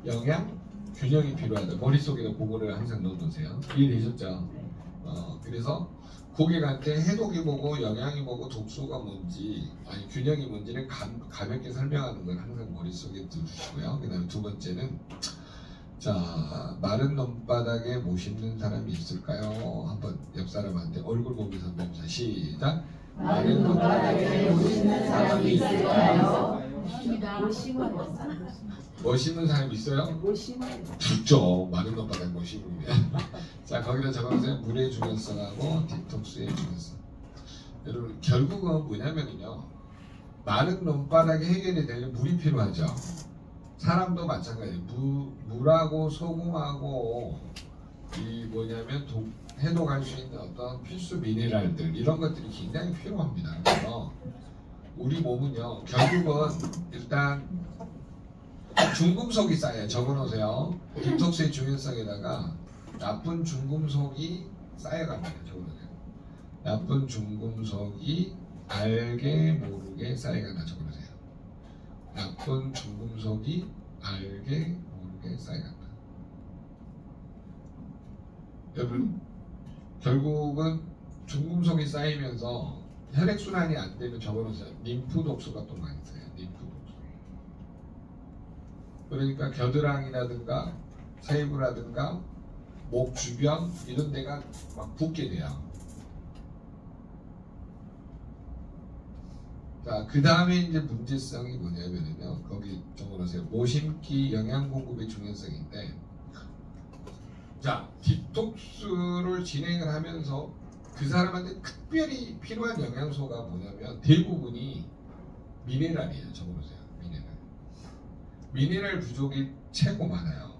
영양, 균형이 필요하다. 머릿속에 그거를 항상 넣어두세요. 이해되셨죠? 그래서 고객한테 해독이 뭐고 영양이 뭐고 독소가 뭔지 아니 균형이 뭔지를 가볍게 설명하는 걸 항상 머릿속에 두시고요. 그 다음에 두 번째는 자 마른 논바닥에 못 심는 사람이 있을까요? 한번 옆 사람한테 얼굴 보면서 한번 해보자. 시작. 마른 논바닥에 못 심는 사람이 있을까요? 못 심어요. 뭐 심는 사람이 있어요? 못 심어요. 죽죠. 마른 논바닥에 못 심으면. 자 거기다 적어보세요. 물의 중요성하고 디톡스의 중요성. 여러분 결국은 뭐냐면요. 마른 논바닥에 해결이 되려면 물이 필요하죠. 사람도 마찬가지예요. 물하고 소금하고 이 뭐냐면 해독할 수 있는 어떤 필수 미네랄들 이런 것들이 굉장히 필요합니다. 그래서 우리 몸은요 결국은 일단 중금속이 쌓여요. 적어놓으세요. 디톡스의 중요성에다가 나쁜 중금속이 쌓여갑니다. 적어놓으세요. 나쁜 중금속이 알게 모르게 쌓여간다. 적어놓으세요. 나쁜 중금속이 알게 모르게 쌓여간다. 여러분 결국은 중금속이 쌓이면서 혈액순환이 안 되면 적어놓으세요. 림프 독소가 또 많이 쌓여요. 림프 독소. 그러니까 겨드랑이라든가 세부라든가 목 주변 이런 데가 막 붓게 돼요. 자, 그 다음에 이제 문제성이 뭐냐면요. 거기 적어놓으세요. 모심기 영양 공급의 중요성인데, 자, 디톡스를 진행을 하면서 그 사람한테 특별히 필요한 영양소가 뭐냐면 대부분이 미네랄이에요. 적어놓으세요. 미네랄. 미네랄 부족이 최고 많아요.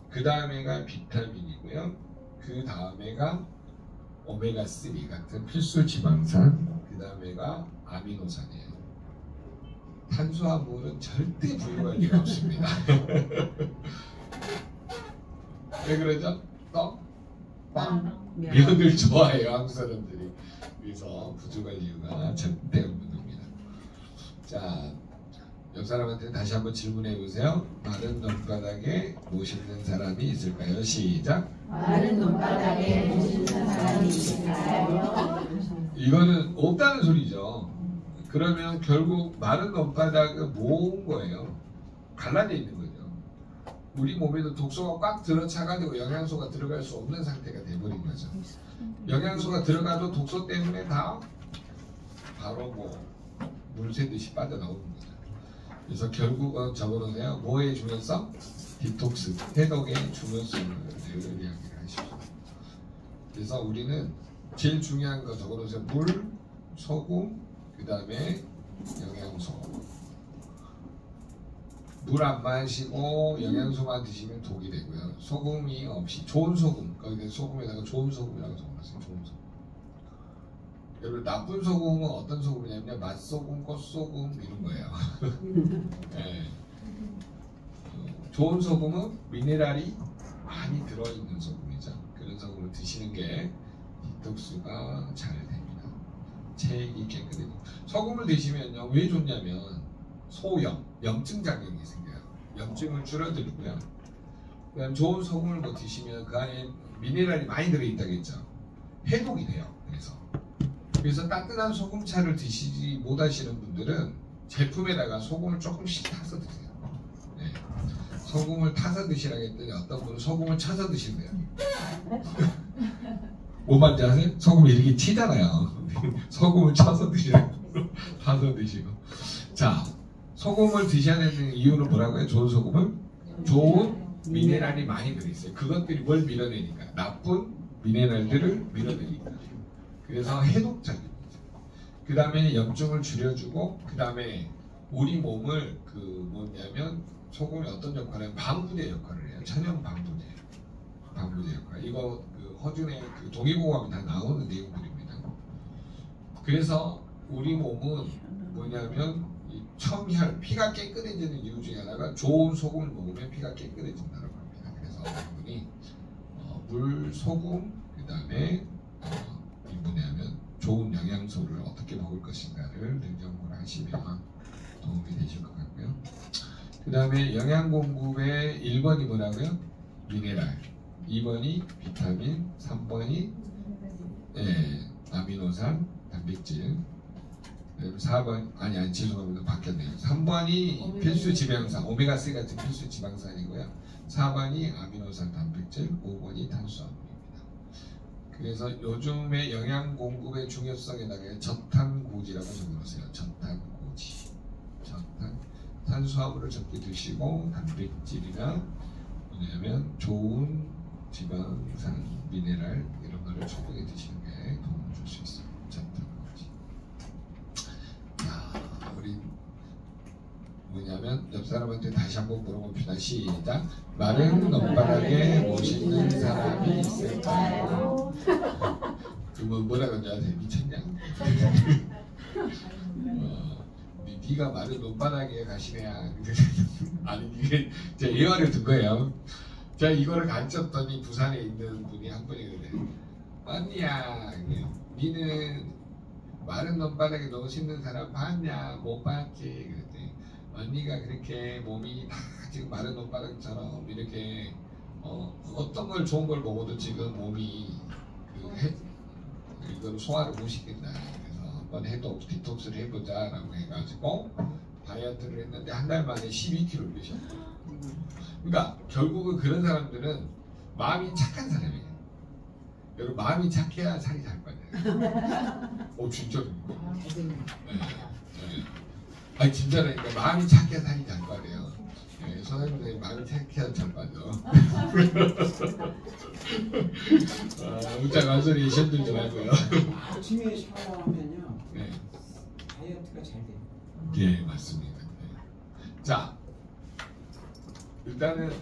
그 다음에가 비타민이고요. 그 다음에가 오메가3 같은 필수 지방산. 그 다음에가 아미노산이에요. 탄수화물은 절대 부유할 리가 없습니다. 왜 그러죠? 떡? 빵? 면을 좋아해요. 한국 사람들이. 그래서 부족할 이유가 절대 없는 겁니다. 자, 옆 사람한테 다시 한번 질문해 보세요. 마른 논바닥에 못 심는 사람이 있을까요? 시작. 마른 논바닥에 못 심는 사람이 있을까요? 이거는 없다는 소리죠. 그러면 결국 마른 논바닥은 모은 거예요. 갈라져 있는 거죠. 우리 몸에도 독소가 꽉 들어차가지고 영양소가 들어갈 수 없는 상태가 돼버린 거죠. 영양소가 들어가도 독소 때문에 다 바로 뭐 물 새듯이 빠져나오는 거죠. 그래서 결국은 적어놓으세요. 뭐의 중요성? 디톡스, 해독의 중요성을 이야기를 하십시오. 그래서 우리는 제일 중요한 거 적어놓으세요. 물, 소금, 그 다음에 영양소. 물 안 마시고 영양소만 드시면 독이 되고요. 소금이 없이 좋은 소금, 거기에 소금에다가 좋은 소금이라고 적어놨어요. 좋은 소금. 여러분 나쁜 소금은 어떤 소금이냐면 맛소금, 꽃소금 이런 거예요. 네. 좋은 소금은 미네랄이 많이 들어있는 소금이죠. 그런 소금을 드시는 게 디톡스가 잘 됩니다. 체액이 깨끗해지고. 소금을 드시면요 왜 좋냐면 소염, 염증 작용이 생겨요. 염증을 줄여드리고요. 그다음 좋은 소금을 뭐 드시면 그 안에 미네랄이 많이 들어있다겠죠. 해독이 돼요. 그래서 따뜻한 소금차를 드시지 못하시는 분들은 제품에다가 소금을 조금씩 타서 드세요. 네. 소금을 타서 드시라고 했더니 어떤 분은 소금을 쳐서 드신대요. 뭐 말인지 아세요? 소금이 이렇게 튀잖아요. 소금을 쳐서 드시라고. 타서 드시고. 자, 소금을 드셔야 되는 이유는 뭐라고요? 좋은 소금은? 좋은 미네랄이 많이 들어있어요. 그것들이 뭘 밀어내니까? 나쁜 미네랄들을 밀어내니까. 그래서 해독작용이죠. 그 다음에 염증을 줄여주고, 그 다음에 우리 몸을 그 뭐냐면 소금이 어떤 역할을 해요? 방부제 역할을 해요. 천연 방부제. 방부제 역할. 이거 그 허준의 그 동의보감이 다 나오는 내용들입니다. 그래서 우리 몸은 뭐냐면 이 첨혈, 피가 깨끗해지는 이유 중에 하나가 좋은 소금을 먹으면 피가 깨끗해진다고 합니다. 그래서 여러분이 물, 소금, 그 다음에 뭐냐면 좋은 영양소를 어떻게 먹을 것인가를 능정을 하시면 도움이 되실 것 같고요. 그 다음에 영양 공급의 1번이 뭐라고요? 미네랄, 2번이 비타민, 3번이 아미노산, 단백질. 4번 아니 죄송합니다. 바뀌었네요. 3번이 필수 지방산, 오메가3 같은 필수 지방산이고요. 4번이 아미노산, 단백질, 5번이 탄수화물입니다. 그래서 요즘의 영양 공급의 중요성에다가 저탄고지라고 적어놓으세요. 저탄고지. 탄수화물을 적게 드시고 단백질이나 뭐냐면 좋은 지방산, 미네랄 이런 거를 충분히 드시는 게 도움을 줄 수 있어요. 저탄고지. 우리 뭐냐면 옆 사람한테 다시 한번 물어봅시다. 시작. 마른 논바닥에 멋있는 사람이 있을까요? 그러면 뭐라 그러지 아세요? 미쳤냐? 네가 마른 논바닥에 가시네야. 아니 이게 제가 예화를 든 거예요. 제가 이거를 가르쳤더니 부산에 있는 분이 한 분이 그래. 언니야, 니는 마른 논바닥에 멋있는 사람 봤냐? 못 봤지. 그랬더니 언니가 그렇게 몸이 다 지금 마른 논바닥처럼 이렇게 어떤 걸 좋은 걸 먹어도 지금 몸이 이걸 소화를 못 시킨다. 그래서 한번 디톡스를 해보자라고 해가지고 다이어트를 했는데 한 달 만에 12kg를 빼셨고. 그러니까 결국은 그런 사람들은 마음이 착한 사람이에요. 여러분 마음이 착해야 살이 잘 빠져요. 진짜로. 아니 진짜라니까 마음이 착해야 살이 잘 빠져요. 선생님들 마음이 착해야 잘 빠져. 문자 말소리 시험 들지 말고요. 아침에 샤워하면요. 네. 다이어트가 잘 돼요. 예, 맞습니다. 네. 자, 일단은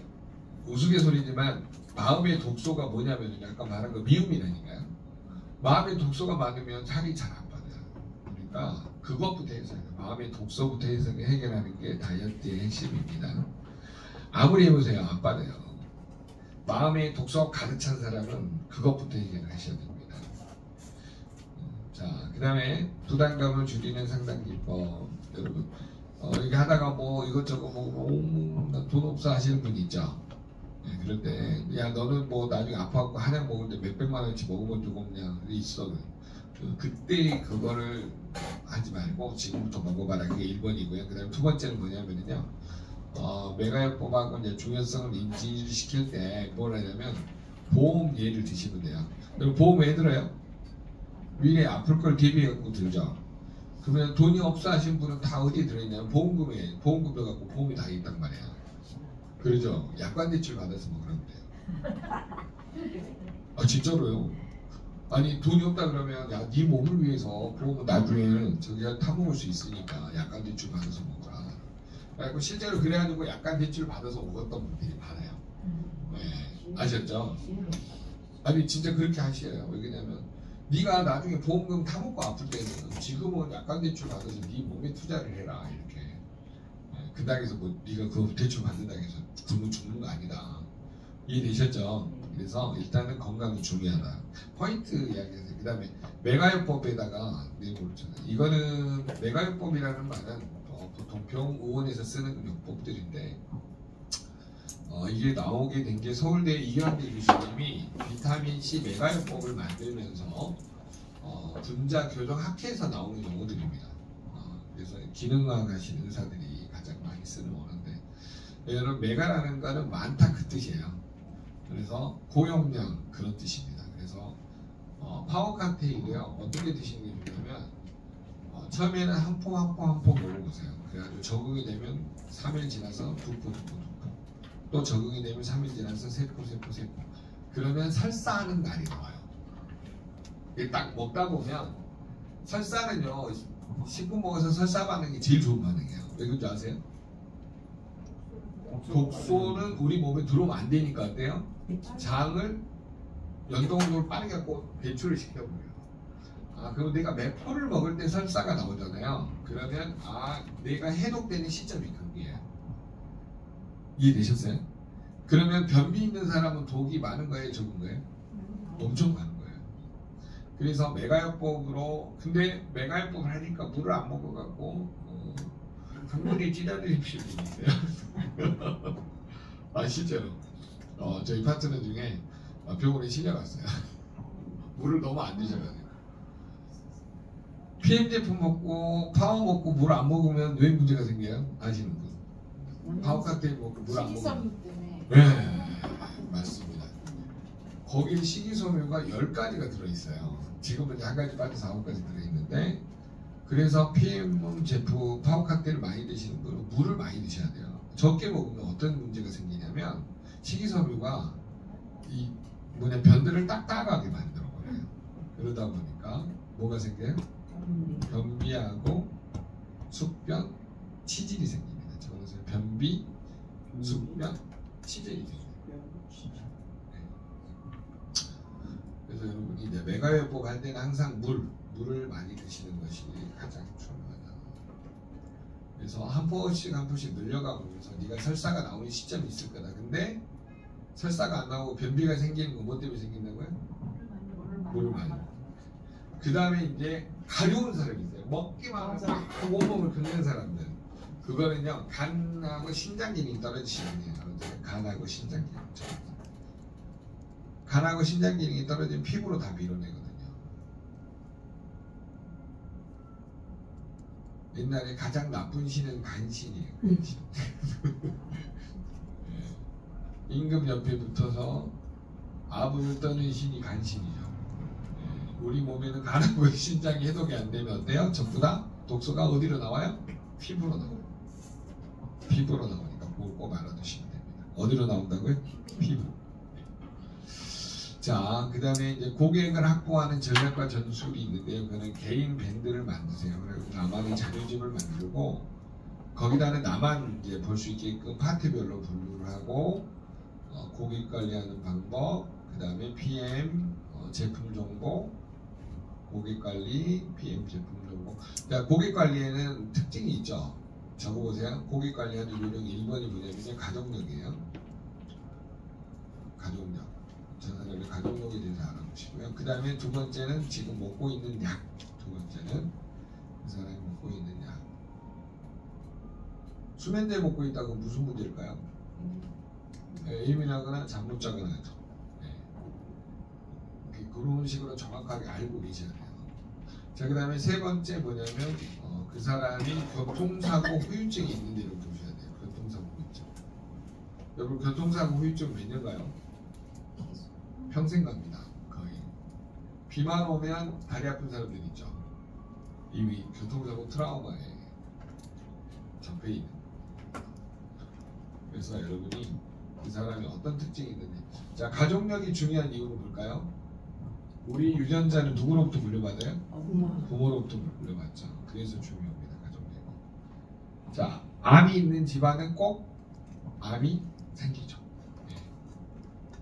우스갯소리지만 마음의 독소가 뭐냐면 아까 말한 거 미움이라니까요. 마음의 독소가 많으면 살이 잘 안 빠져요. 그러니까 그것부터 해서 마음의 독소부터 해서 해결하는 게 다이어트의 핵심입니다. 아무리 해보세요, 안 빠져요. 마음의 독소가 가득 찬 사람은 그것부터 해결하셔야 됩니다. 자, 그 다음에 부담감을 줄이는 상담기법. 여러분 이렇게 하다가 뭐 이것저것 돈 없어 하시는 분 있죠. 네, 그럴 때 야 너는 뭐 나중에 아파갖고 한약 먹을 때 몇백만 원치 먹어본 적 없냐 있어. 그때 그거를 하지 말고 지금부터 먹어봐라. 그게 1번이고요. 그 다음에 두 번째는 뭐냐면요, 메가요법하고 이제 중요성을 인지시킬 때 뭘 하냐면 보험예를 드시면 돼요. 그리고 보험 왜 들어요? 미래에 아플 걸 대비해갖고 들죠. 그러면 돈이 없어 하신 분은 다 어디에 들어있냐면 보험금에 갖고 보험이 다 있단 말이야. 그러죠. 약관 대출 받아서 먹으라면 돼요. 진짜로요. 아니 돈이 없다 그러면 야 네 몸을 위해서 보험은 나중에 저기가 타먹을 수 있으니까 약관 대출 받아서 먹어라. 그리고 실제로 그래가지고 약관 대출 받아서 먹었던 분들이 많아요. 네. 아셨죠? 아니 진짜 그렇게 하셔요. 왜냐면 네가 나중에 보험금 타먹고 아플 때는 지금은 약관 대출 받아서 네 몸에 투자를 해라 이렇게. 그 당에서 뭐 네가 그 대출 받는다고 해서 굶어 죽는 거 아니다. 이해되셨죠? 그래서 일단은 건강이 중요하다. 포인트 이야기해서 그 다음에 메가요법에다가 내보잖아요. 이거는 메가요법이라는 말은 보통 병의원에서 쓰는 요법들인데 이게 나오게 된 게 서울대 이현대 교수님이 비타민C 메가요법을 만들면서 분자 교정 학회에서 나오는 용어들입니다. 그래서 기능학 하시는 의사들이 가장 많이 쓰는 언어인데, 여러분 메가라는 거는 많다 그 뜻이에요. 그래서 고용량 그런 뜻입니다. 그래서 파워카테이도요 어떻게 드시는 게 좋냐면 처음에는 한 포 먹어보세요. 그래가지고 적응이 되면 3일 지나서 2포 또 적응이 되면 3일 지나서 3포 그러면 설사하는 날이 나와요. 이게 딱 먹다 보면 설사는요 식구 먹어서 설사 반응이 제일 좋은 반응이에요. 왜 그런지 아세요? 독소는 우리 몸에 들어오면 안 되니까 어때요? 장을 연동적으로 빠르게 갖고 배출을 시켜버려요. 그럼 내가 메포를 먹을 때 설사가 나오잖아요. 그러면 내가 해독되는 시점이 그게요. 이해되셨어요? 그러면 변비 있는 사람은 독이 많은 거예요, 적은 거예요? 엄청 많은 거예요. 그래서 메가요법으로, 근데 메가요법을 하니까 물을 안 먹어갖고 강물에 찌다리는 필요가 있어요. 실제로 저희 파트너 중에 병원에 실려갔어요. 물을 너무 안 드셔가지고. PM 제품 먹고 파워 먹고 물 안 먹으면 왜 문제가 생겨요? 아시는 분? 파워 칵테일 먹고 물 안 먹으면. 식이섬유 때문에. 네, 맞습니다. 거기 식이섬유가 10가지가 들어있어요. 지금은 이제 한 가지 빠져서 9가지 들어있는데, 그래서 PM 제품 파워 칵테일 많이 드시는 분은 물을 많이 드셔야 돼요. 적게 먹으면 어떤 문제가 생기냐면 식이섬유가 이 변들을 딱딱하게 만들어 버려요. 그러다 보니까 뭐가 생겨요? 변비하고 숙변, 치질이 생깁니다. 그래서 변비, 숙변, 치질이 생겨요. 그래서 여러분이 이제 메가회복 할 때는 항상 물을 많이 드시는 것이 가장 중요하다. 그래서 한 포씩 한 포씩 늘려가면서 네가 설사가 나오는 시점이 있을 거다. 근데 설사가 안 나오고 변비가 생기는 건 뭐 때문에 생긴다고요? 물을 많이. 그 다음에 이제 가려운 사람이 있어요. 먹기만 하면 온몸을 긁는 사람들. 그거는요, 간하고 신장 기능이 떨어지시는 거예요. 간하고 신장 기능. 간하고 신장 기능이 떨어지면 피부로 다 밀어내거든요. 옛날에 가장 나쁜 신은 간신이에요. 간신. 임금 옆에 붙어서 아부를 떠는 신이 간신이죠. 우리 몸에는 간하고 신장이 해독이 안 되면 어때요? 전부 다 독소가 어디로 나와요? 피부로 나와요. 피부로 나오니까 그걸 꼭 알아두시면 됩니다. 어디로 나온다고요? 피부. 자, 그 다음에 이제 고객을 확보하는 전략과 전술이 있는데요. 그거는 개인 밴드를 만드세요. 그리고 나만의 자료집을 만들고 거기다는 나만 이제 볼 수 있게끔 파트별로 분류를 하고 고객 관리하는 방법, 그 다음에 PM 제품 정보, 고객 관리, PM 제품 정보. 그러니까 고객 관리에는 특징이 있죠. 적어보세요. 고객 관리하는 요령 1번이 뭐냐면요, 가족력이에요. 가족력. 전사적인 가족력에 대해서 알아보시고요. 그 다음에 두 번째는 지금 먹고 있는 약. 두 번째는 그 사람이 먹고 있는 약. 수면제 먹고 있다고 무슨 문제일까요? 예민하거나 잠 못 자거나 하죠. 그런 식으로 정확하게 알고 계셔야 돼요. 자, 그 다음에 세 번째 뭐냐면 그 사람이 교통사고 후유증이 있는지를 보셔야 돼요. 교통사고 후유증. 여러분 교통사고 후유증 몇 년 가요? 평생 갑니다. 거의. 비만 오면 다리 아픈 사람들 있죠. 이미 교통사고 트라우마에 접해 있는. 그래서 여러분이 그 사람이 어떤 특징이 있는지. 자, 가족력이 중요한 이유는 뭘까요? 우리 유전자는 누구로부터 물려받아요? 부모로부터 물려받죠. 그래서 중요합니다. 가족력이. 자, 암이 있는 집안은 꼭 암이 생기죠. 네.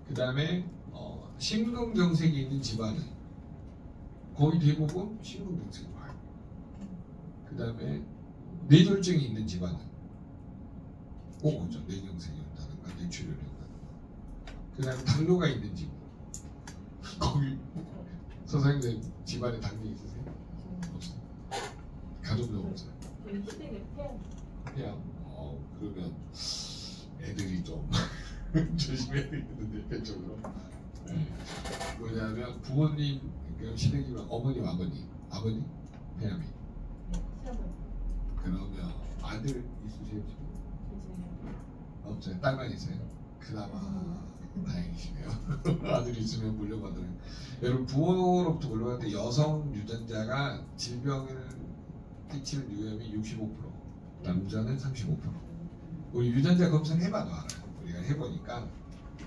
그 다음에 심근경색이 있는 집안은 거의 대부분 심근경색이 와요. 그 다음에 뇌졸중이 있는 집안은 꼭 오죠. 뇌경색이 온다든가 뇌출혈이 온다든가. 그 다음에 당뇨가 있는 집 거기 선생님 집안에 당뇨 있으세요? 없어요. 가족도 없어요. 그냥 그러면 애들이 좀 조심해야 되겠는데 배쪽으로. 뭐냐면 부모님 시댁이면 어머님 아버님 배아미. 그러면 아들 있으세요 지금? 없어요. 딸만 있어요. 그나마 다행이시네요. 아들 있으면 물려받아요. 여러분 부모로부터 물려받을 때 여성 유전자가 질병을 끼치는 위험이 65%, 남자는 35%. 우리 유전자 검사를 해봐도 알아요. 우리가 해보니까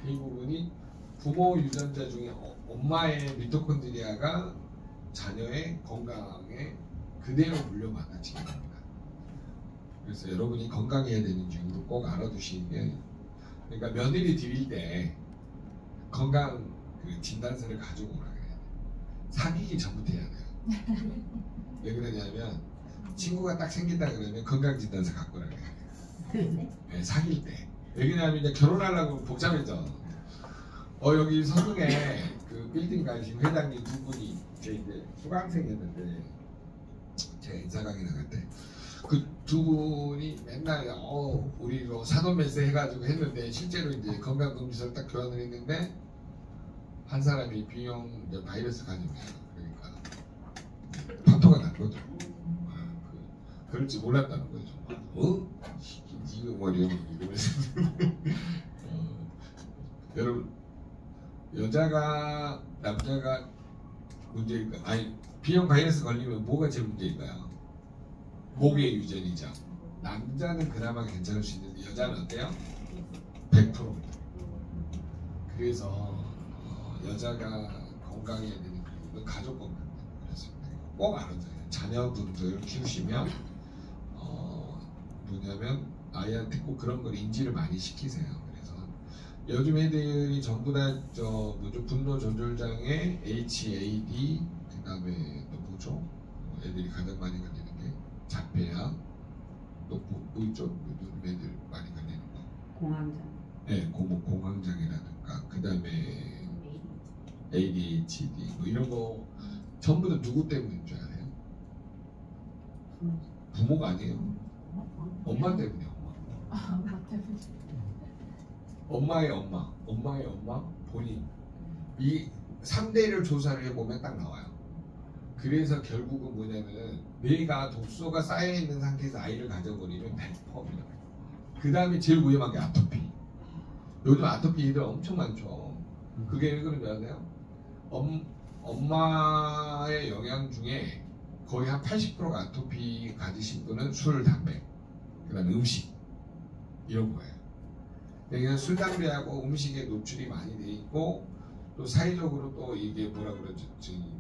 이 부분이 부모 유전자 중에 엄마의 미토콘드리아가 자녀의 건강에 그대로 물려받아지게 됩니다. 그래서 여러분이 건강해야 되는 이유를 꼭 알아두시는. 그러니까 며느리 드릴 때 건강 그 진단서를 가지고 오라 그래야 돼요. 사귀기 전부터 해야 돼요. 왜 그러냐면 친구가 딱 생긴다 그러면 건강 진단서 갖고 오라 그래야 돼요. 네, 사귈 때. 왜 그러냐면 이제 결혼하려고 복잡해져. 여기 서동에 그 빌딩 가신 회장님 두 분이 이제 수강생이었는데 제가 인사 강의 나갈 때 그 두 분이 맨날 우리 산업메세 해가지고 했는데 실제로 이제 건강검진서를 딱 교환을 했는데 한 사람이 B형 바이러스 감염이에요. 그러니까 파토가 났거든. 그럴지 몰랐다는 거예요. 정말. 이거 뭐 이러면서 여러분 여자가 남자가 문제일까? 아니 B형 바이러스 걸리면 뭐가 제일 문제일까요? 목의 유전이죠. 남자는 그나마 괜찮을 수 있는데 여자는 어때요? 100%입니다. 그래서 여자가 건강해야 되는 그리고 가족 건강 그렇습니다. 꼭 알아둬요. 자녀분들 키우시면 뭐냐면 아이한테 꼭 그런 걸 인지를 많이 시키세요. 그래서 요즘 애들이 전부 다 뭐죠? 분노 조절 장애, HAD, 그다음에 또 뭐죠? 애들이 가장 많이 걸리는 게 자폐야, 또 뭐 있죠? 요즘 애들 많이 걸리는 거. 공황장. 네, 공황장애라든가, 그다음에 ADHD 뭐 이런 거 전부 다 누구 때문인 줄 알아요? 부모가 아니에요. 엄마 때문이야. 엄마의 엄마 본인. 이 3대를 조사를 해보면 딱 나와요. 그래서 결국은 뭐냐면은 뇌가 독소가 쌓여있는 상태에서 아이를 가져버리면 100%입니다. 그 다음에 제일 위험한 게 아토피. 요즘 아토피 애들 엄청 많죠. 그게 왜 그런지 아세요? 엄마의 영양 중에 거의 한 80%가 아토피 가지신 분은 술, 담배, 그 다음에 음식 이런 거예요. 그러니까 술, 담배하고 음식에 노출이 많이 돼 있고 또 사회적으로 또 이게 뭐라 그러지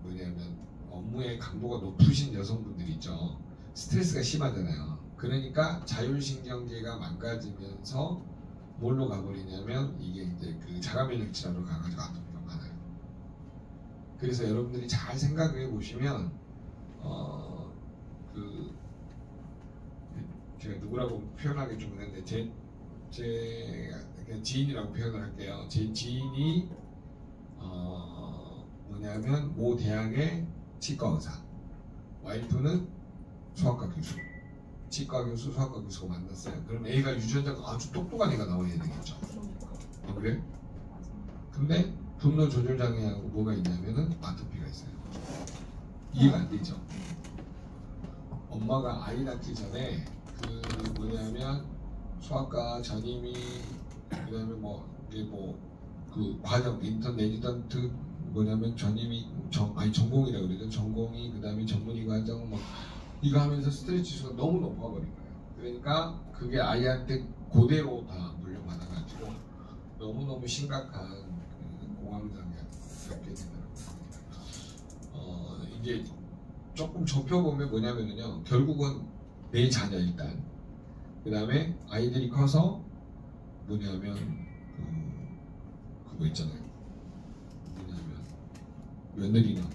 뭐냐면 업무의 강도가 높으신 여성분들 있죠. 스트레스가 심하잖아요. 그러니까 자율신경계가 망가지면서 뭘로 가버리냐면 이게 이제 그 자가면역 질환으로 가가지고 아토피가 많아요. 그래서 여러분들이 잘 생각해 보시면 제가 누구라고 표현하기 좀 그런데 제 지인이라고 표현을 할게요. 제 지인이 뭐냐면 모 대학의 치과 의사, 와이프는 소아과 교수, 치과 교수, 소아과 교수가 만났어요. 그럼 애가 유전자가 아주 똑똑한 애가 나와야 되겠죠. 그래? 근데 분노 조절 장애하고 뭐가 있냐면은 아토피가 있어요. 이해가 안 되죠. 엄마가 아이 낳기 전에 그 뭐냐면 소아과 전임이 그다음에 뭐 이게 뭐 그 과정 인턴 레지던트 뭐냐면 전임이 전공이라고 그러죠. 전공이 그다음에 전문의 과정 뭐 이거 하면서 스트레스 지수가 너무 높아버린 거예요. 그러니까 그게 아이한테 그대로 다 물려받아가지고 너무너무 심각한 그 공황장애가 겪게 되더라고요. 이제 조금 좁혀보면 뭐냐면요. 결국은 내 자녀 일단 그 다음에 아이들이 커서 뭐냐면 그거 있잖아요. 뭐냐면 며느리나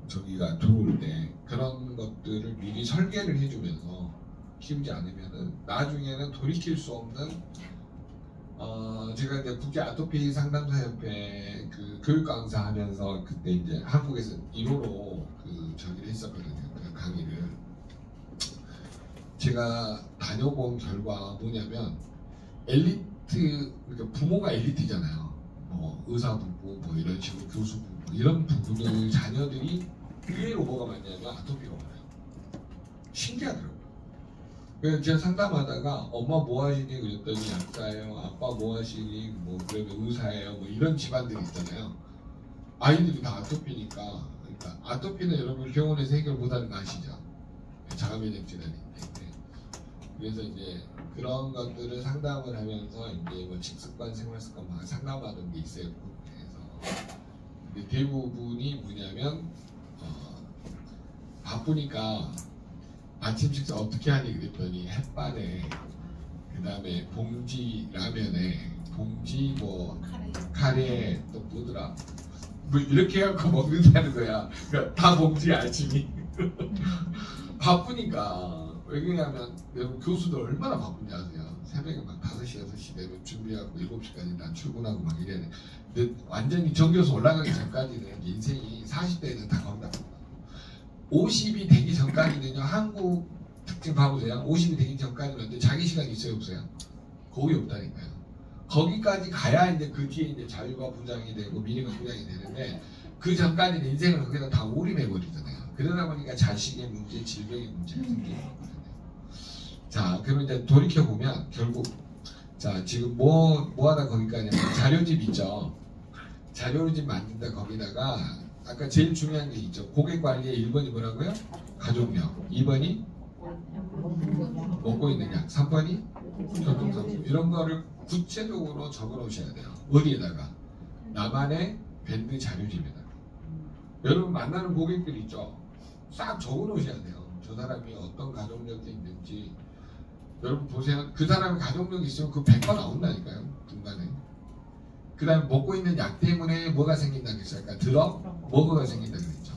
저기가 들어올 때 그런 것들을 미리 설계를 해주면서 키우지 않으면은 나중에는 돌이킬 수 없는 제가 이제 국제 아토피 상담사협회 그 교육 강사 하면서 그때 이제 한국에서 1호로 그 저기를 했었거든요. 그 강의를 제가 다녀본 결과 뭐냐면 엘리트 그러니까 부모가 엘리트잖아요. 뭐 의사 부부 뭐 이런 식으로 교수 부부 이런 부부들 자녀들이 의외로 뭐가 많냐면 아토피가 많아요. 신기하더라고요. 그래서 제가 상담하다가 엄마 뭐 하시니 그랬더니 약사예요. 아빠 뭐 하시니 뭐 그러면 의사예요. 뭐 이런 집안들이 있잖아요. 아이들이 다 아토피니까 그러니까 아토피는 여러분 병원에서 해결 못하는 거 아시죠? 자가면역 질환이 때문에. 그래서 이제 그런 것들을 상담을 하면서 이제 뭐 식습관, 생활습관 막 상담하는 게 있어요. 그래서 근데 대부분이 뭐냐면 바쁘니까 아침 식사 어떻게 하니 그랬더니 햇반에 그 다음에 봉지 라면에 봉지 뭐 카레 또 뭐더라 뭐 이렇게 해갖고 먹는다는 거야. 그러니까 다 봉지 아침이 바쁘니까. 왜 그러냐면 여러분 교수들 얼마나 바쁜지 아세요? 새벽에 막 5시, 6시 되면 준비하고 7시까지 난 출근하고 막 이래야 돼. 근데 완전히 정교수 올라가기 전까지는 인생이 40대에는 다 건다. 50이 되기 전까지는요. 한국 특징 봐보세요. 50이 되기 전까지는 근데 자기 시간이 있어요 없어요? 거의 없다니까요. 거기까지 가야 이제 그 뒤에 이제 자유가 부장이 되고 미래가 부장이 되는데 그 전까지는 인생을 거기다 다 올인해 버리잖아요. 그러다 보니까 자식의 문제, 질병의 문제가 생기는 거거든요. 자, 그러면 이제 돌이켜 보면 결국 자 지금 뭐 하다 거기까지 자료집 있죠. 자료집 만든다 거기다가 아까 제일 중요한 게 있죠. 고객 관리의 1번이 뭐라고요? 가족력. 2번이 먹고 있는 약. 3번이 교통사고. 이런 거를 구체적으로 적어 놓으셔야 돼요. 어디에다가? 나만의 밴드 자료집에다가. 여러분 만나는 고객들 있죠. 싹 적어 놓으셔야 돼요. 저 사람이 어떤 가족력이 있는지. 여러분 보세요. 그 사람이 가족력이 있으면 그 100번 나온다니까요. 중간에. 그 다음에 먹고 있는 약 때문에 뭐가 생긴다고 했어요? 그러니까 뭐가 생긴다고 했죠.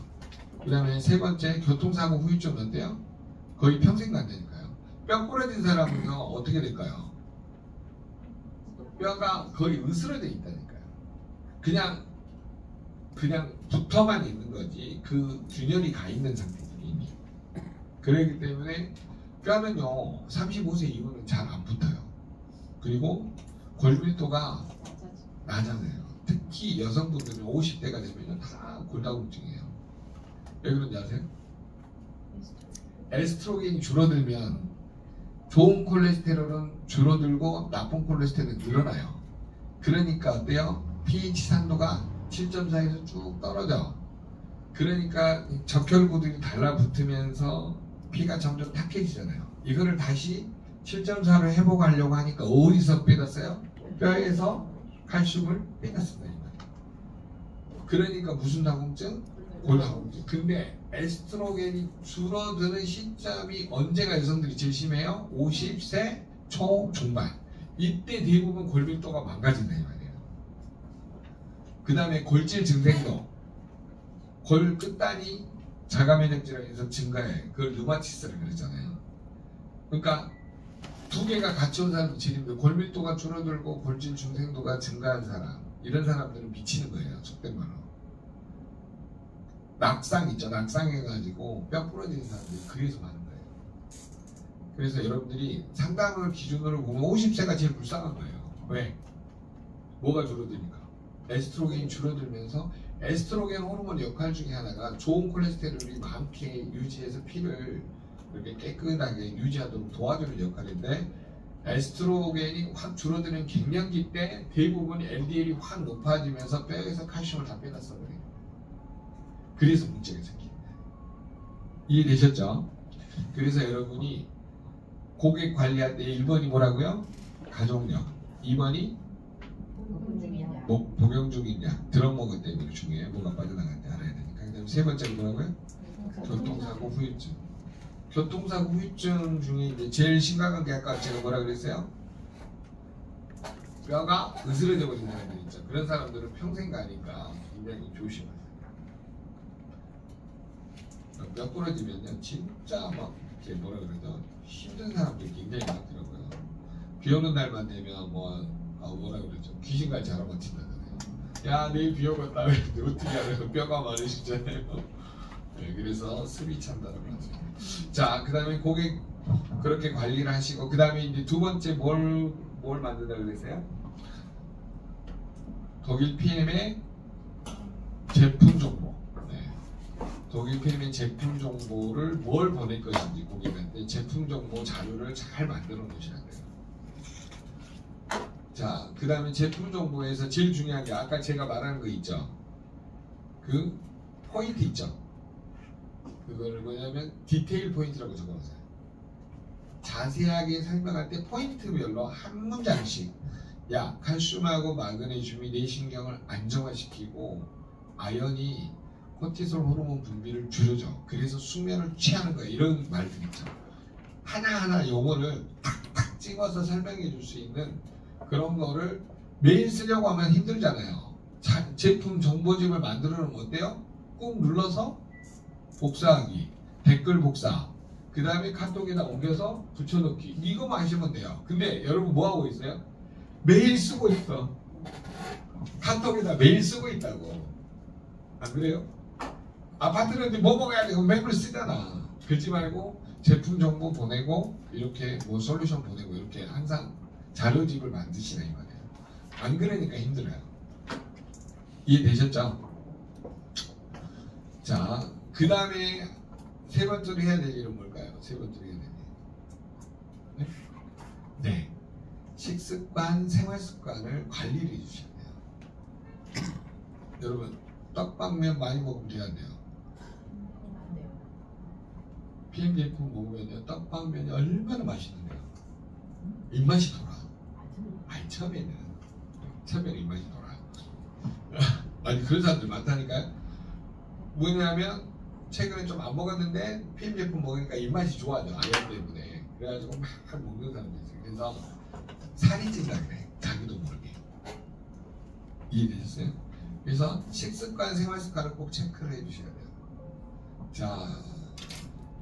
그 다음에 세 번째 교통사고 후유증은 어때요? 거의 평생 간다니까요. 뼈 부러진 사람은요 어떻게 될까요? 뼈가 거의 으스러져 있다니까요. 그냥 붙어만 있는 거지 그 균열이 가 있는 상태죠 이미. 그렇기 때문에 뼈는요 35세 이후는 잘 안 붙어요. 그리고 골밀도가 낮아져요. 특히 여성분들은 50대가 되면 다 골다공증이에요. 왜 그런지 아세요? 에스트로겐이 줄어들면 좋은 콜레스테롤은 줄어들고 나쁜 콜레스테롤은 늘어나요. 그러니까 어때요? pH 산도가 7.4에서 쭉 떨어져. 그러니까 적혈구들이 달라붙으면서 피가 점점 탁해지잖아요. 이거를 다시 7.4로 회복하려고 하니까 어디서 빼놨어요? 뼈에서 칼슘을 빼놨습니다. 그러니까 무슨 다공증? 골다공증. 근데 에스트로겐이 줄어드는 시점이 언제가 여성들이 제일 심해요? 50세 초중반. 이때 대부분 골밀도가 망가진다 이 말이에요. 그 다음에 골질 증생도. 골 끝단이 자가면역 질환에서 증가해. 그걸 르마티스를 그랬잖아요. 그러니까 두 개가 같이 온 사람이 제일 힘들어요. 골밀도가 줄어들고 골질 증생도가 증가한 사람. 이런 사람들은 미치는 거예요. 속된 말로. 낙상 있죠. 낙상해가지고 뼈 부러지는 사람들이 그래서 많은 거예요. 그래서 여러분들이 상담을 기준으로 보면 50세가 제일 불쌍한 거예요. 왜? 뭐가 줄어드니까. 에스트로겐이 줄어들면서 에스트로겐 호르몬 역할 중에 하나가 좋은 콜레스테롤이 많게 유지해서 피를 이렇게 깨끗하게 유지하도록 도와주는 역할인데 에스트로겐이 확 줄어드는 갱년기 때 대부분 LDL이 확 높아지면서 뼈에서 칼슘을 다 빼놨어 버려요. 그래서 문제가 생깁니다. 이해되셨죠? 그래서 여러분이 고객 관리할 때 1번이 뭐라고요? 가족력. 2번이 복용 중인 약. 드럭 먹을 때 이거 중요해요. 뭐가 빠져나갈지 알아야 되니까. 그 다음에 세 번째가 뭐라고요? 교통사고 후유증. 교통사고 후유증 중에 이제 제일 심각한 게 아까 제가 뭐라 그랬어요? 뼈가 으스러져 버린 사람들 있죠. 그런 사람들은 평생 가니까 굉장히 조심하세요. 뼈 부러지면요 진짜 막 이렇게 뭐라 그러죠? 힘든 사람들이 굉장히 많더라고요. 비 오는 날만 되면 뭐라 그러죠? 귀신같이 알아맞힌다잖아요. 야 내일 비 오겠다 그랬는데 어떻게 알아요? 뼈가 마르시잖아요. 네, 그래서 숨이 찬다는 거죠. 자, 그 다음에 고객 그렇게 관리를 하시고 그 다음에 이제 두 번째 뭘 만든다고 그랬어요? 독일 PM의 제품 정보. 네. 독일 PM의 제품 정보를 뭘 보낼 것인지 고객한테 제품 정보 자료를 잘 만들어 놓으셔야 돼요. 자, 그 다음에 제품 정보에서 제일 중요한 게 아까 제가 말하는 거 있죠? 그 포인트 있죠? 그거를 뭐냐면 디테일 포인트라고 적어놓으세요. 자세하게 설명할 때 포인트별로 한 문장씩 야 칼슘하고 마그네슘이 뇌신경을 안정화시키고 아연이 코티솔 호르몬 분비를 줄여줘. 그래서 숙면을 취하는 거야. 이런 말들 있죠. 하나하나 용어를 탁탁 찍어서 설명해 줄 수 있는 그런 거를 매일 쓰려고 하면 힘들잖아요. 제품 정보집을 만들어 놓으면 어때요? 꾹 눌러서 복사하기, 댓글 복사, 그 다음에 카톡에다 옮겨서 붙여넣기. 이거만 하시면 돼요. 근데 여러분 뭐 하고 있어요? 매일 쓰고 있어. 카톡에다 매일 쓰고 있다고. 안 그래요? 아파트는 뭐 먹어야 되고 매일 쓰잖아. 그러지 말고 제품 정보 보내고 이렇게 뭐 솔루션 보내고 이렇게 항상 자료집을 만드시라 이 말이에요. 안 그러니까 힘들어요. 이해되셨죠? 자, 그 다음에 세 번째로 해야 될 일은 뭘까요? 세 번째로 해야 될 일. 네? 네. 식습관, 생활습관을 관리를 해주셔야 돼요. 여러분, 떡방면 많이 먹으면 돼야 돼요. PM 제품 먹으면요, 떡방면이 얼마나 맛있는데요. 입맛이 돌아. 아니, 처음에는 입맛이 돌아. 아니, 그런 사람들 많다니까요. 뭐냐면, 최근에 좀 안 먹었는데, PM 제품 먹으니까 입맛이 좋아져. 아연 때문에. 그래가지고 막 먹는 사람도 있어요. 그래서 살이 찐다 그래. 자기도 모르게. 이해되셨어요? 그래서 식습관, 생활습관을 꼭 체크를 해주셔야 돼요. 자,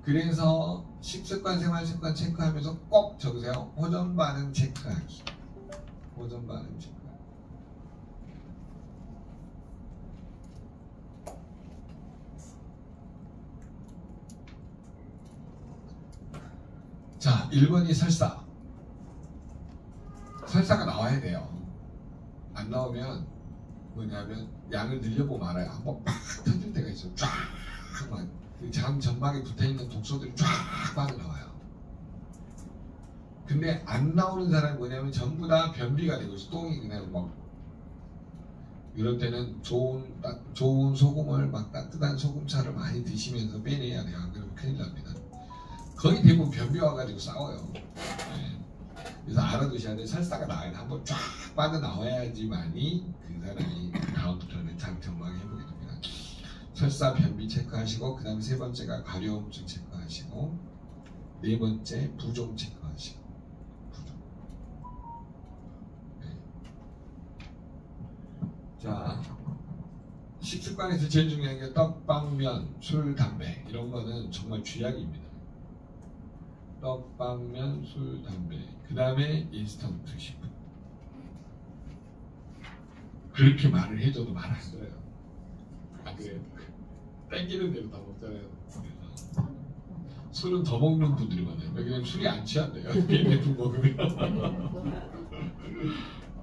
그래서 식습관, 생활습관 체크하면서 꼭 적으세요. 호전 반응 체크하기. 호전 반응 체크하기. 자, 1번이 설사. 설사가 나와야 돼요. 안 나오면 뭐냐면 양을 늘려보고 말아요. 한번 팍 터질 때가 있어요. 쫙 막 장 점막에 붙어있는 독소들이 쫙 빠져나와요. 근데 안 나오는 사람이 뭐냐면 전부 다 변비가 되고 있어. 똥이 그냥 막. 이럴 때는 좋은 소금을 막 따뜻한 소금차를 많이 드시면서 빼내야 돼요. 안 그러면 큰일 납니다. 거의 대부분 변비 와가지고 싸워요. 네. 그래서 알아두셔야 돼. 설사가 나와야 돼. 한번 쫙 빠져나와야지만이 그 사람이 다음부터는 장점막에 해보게 됩니다. 설사, 변비 체크하시고, 그 다음에 세 번째가 가려움증 체크하시고, 네 번째 부종 체크하시고. 부종. 네. 자, 식습관에서 제일 중요한 게 떡방면, 술, 담배 이런 거는 정말 쥐약입니다. 떡방면, 술, 담배. 그 다음에 인스턴트 식품. 그렇게 말을 해줘도 말 안 들어요. 안 그래요? 땡기는 대로 다 먹잖아요. 그래서 술은 더 먹는 분들이 많아요. 왜냐면 술이 안 취한대요. 비엔네품 먹으면.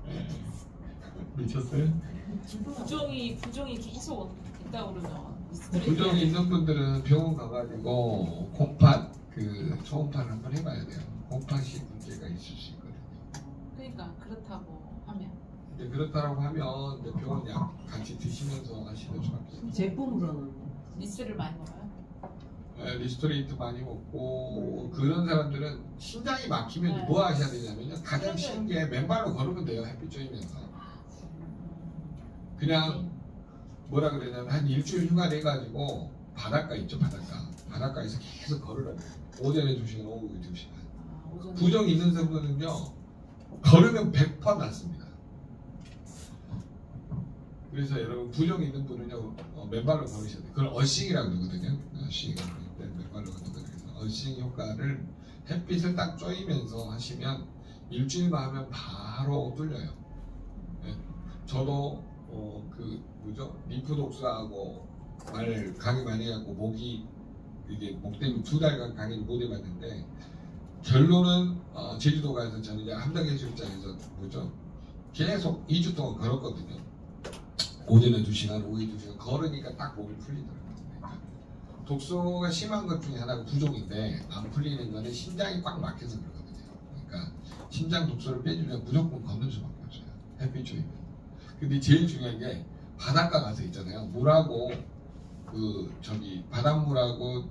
네. 미쳤어요? 부종이 계속 있다고 그러죠. 부종이 있는 분들은 병원 가가지고 콩팥 초음파를 한번 해봐야 돼요. 콩팥이 문제가 있을 수 있거든요. 그러니까 그렇다고 하면. 이제 그렇다고 하면 이제 병원 약 같이 드시면서 하시는 수밖에 없어요. 제품으로는 리스를 많이 먹어요? 네, 리스토레이트 많이 먹고 그런 사람들은 심장이 막히면 네. 뭐 하셔야 되냐면요. 가장 쉬운 게 맨발로 걸으면 돼요. 햇빛 쬐면서. 그냥 뭐라 그러냐면 한 일주일 휴가 내가지고 바닷가 있죠. 바닷가에서 계속 걸으라고. 오전에 2시간, 오후에 2시간. 부종 있는 분들은요. 걸으면 100% 낫습니다. 그래서 여러분 부종 있는 분은요. 맨발로 걸으셔야 돼요. 그걸 어싱이라고 그러거든요. 어싱이라고 맨발로 걷거든요. 그래서 어싱 효과를 햇빛을 딱 쬐면서 하시면 일주일만 하면 바로 뚫려요. 네. 저도 림프 독소하고 말 강의 많이 해갖고 목이 이게 목 때문에 2달간 강의를 못 해봤는데 결론은 제주도 가서 저는 이제 함덕해수욕장에서 계속 2주 동안 걸었거든요. 오전에 2시간, 오후에 2시간 걸으니까 딱 몸이 풀리더라고요. 그러니까 독소가 심한 것 중에 하나가 부종인데 안 풀리는 거는 심장이 꽉 막혀서 그러거든요. 그러니까 심장 독소를 빼주려면 무조건 걷는 수밖에 없어요. 햇빛 쬐면. 근데 제일 중요한 게 바닷가 가서 있잖아요. 물하고 바닷물하고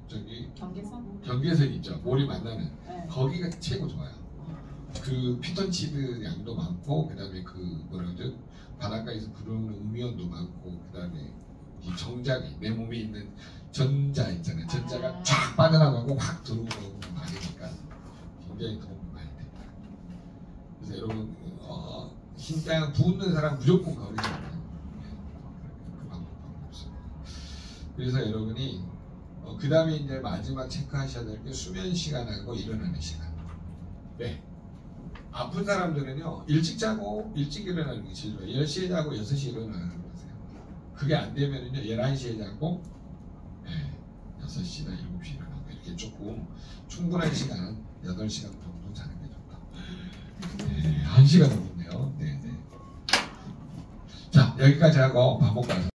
경계선 있죠. 몰이 만나는. 네. 거기가 최고 좋아요. 그 피톤치드 양도 많고 그다음에 바닷가에서 들어오는 음이온도 많고 그다음에 이 정작이 내 몸에 있는 전자 있잖아요. 전자가 쫙 빠져나가고 확 들어오고 많으니까 굉장히 도움이 많이 됩니다. 그래서 여러분 심장 부은 사람 무조건 걸으셔야 돼요. 그 방법 없어요. 그래서 여러분이 그 다음에 이제 마지막 체크하셔야 될 게 수면 시간하고 일어나는 시간. 네. 아픈 사람들은요 일찍 자고 일찍 일어나는 게 제일 좋아요. 10시에 자고 6시에 일어나는 거세요. 그게 안 되면은요 11시에 자고 6시나 7시에 일어나고 이렇게 조금 충분한 시간 8시간 정도 자는 게 좋다. 네, 1시간 넘었네요. 네. 자, 여기까지 하고 밥 먹고 가서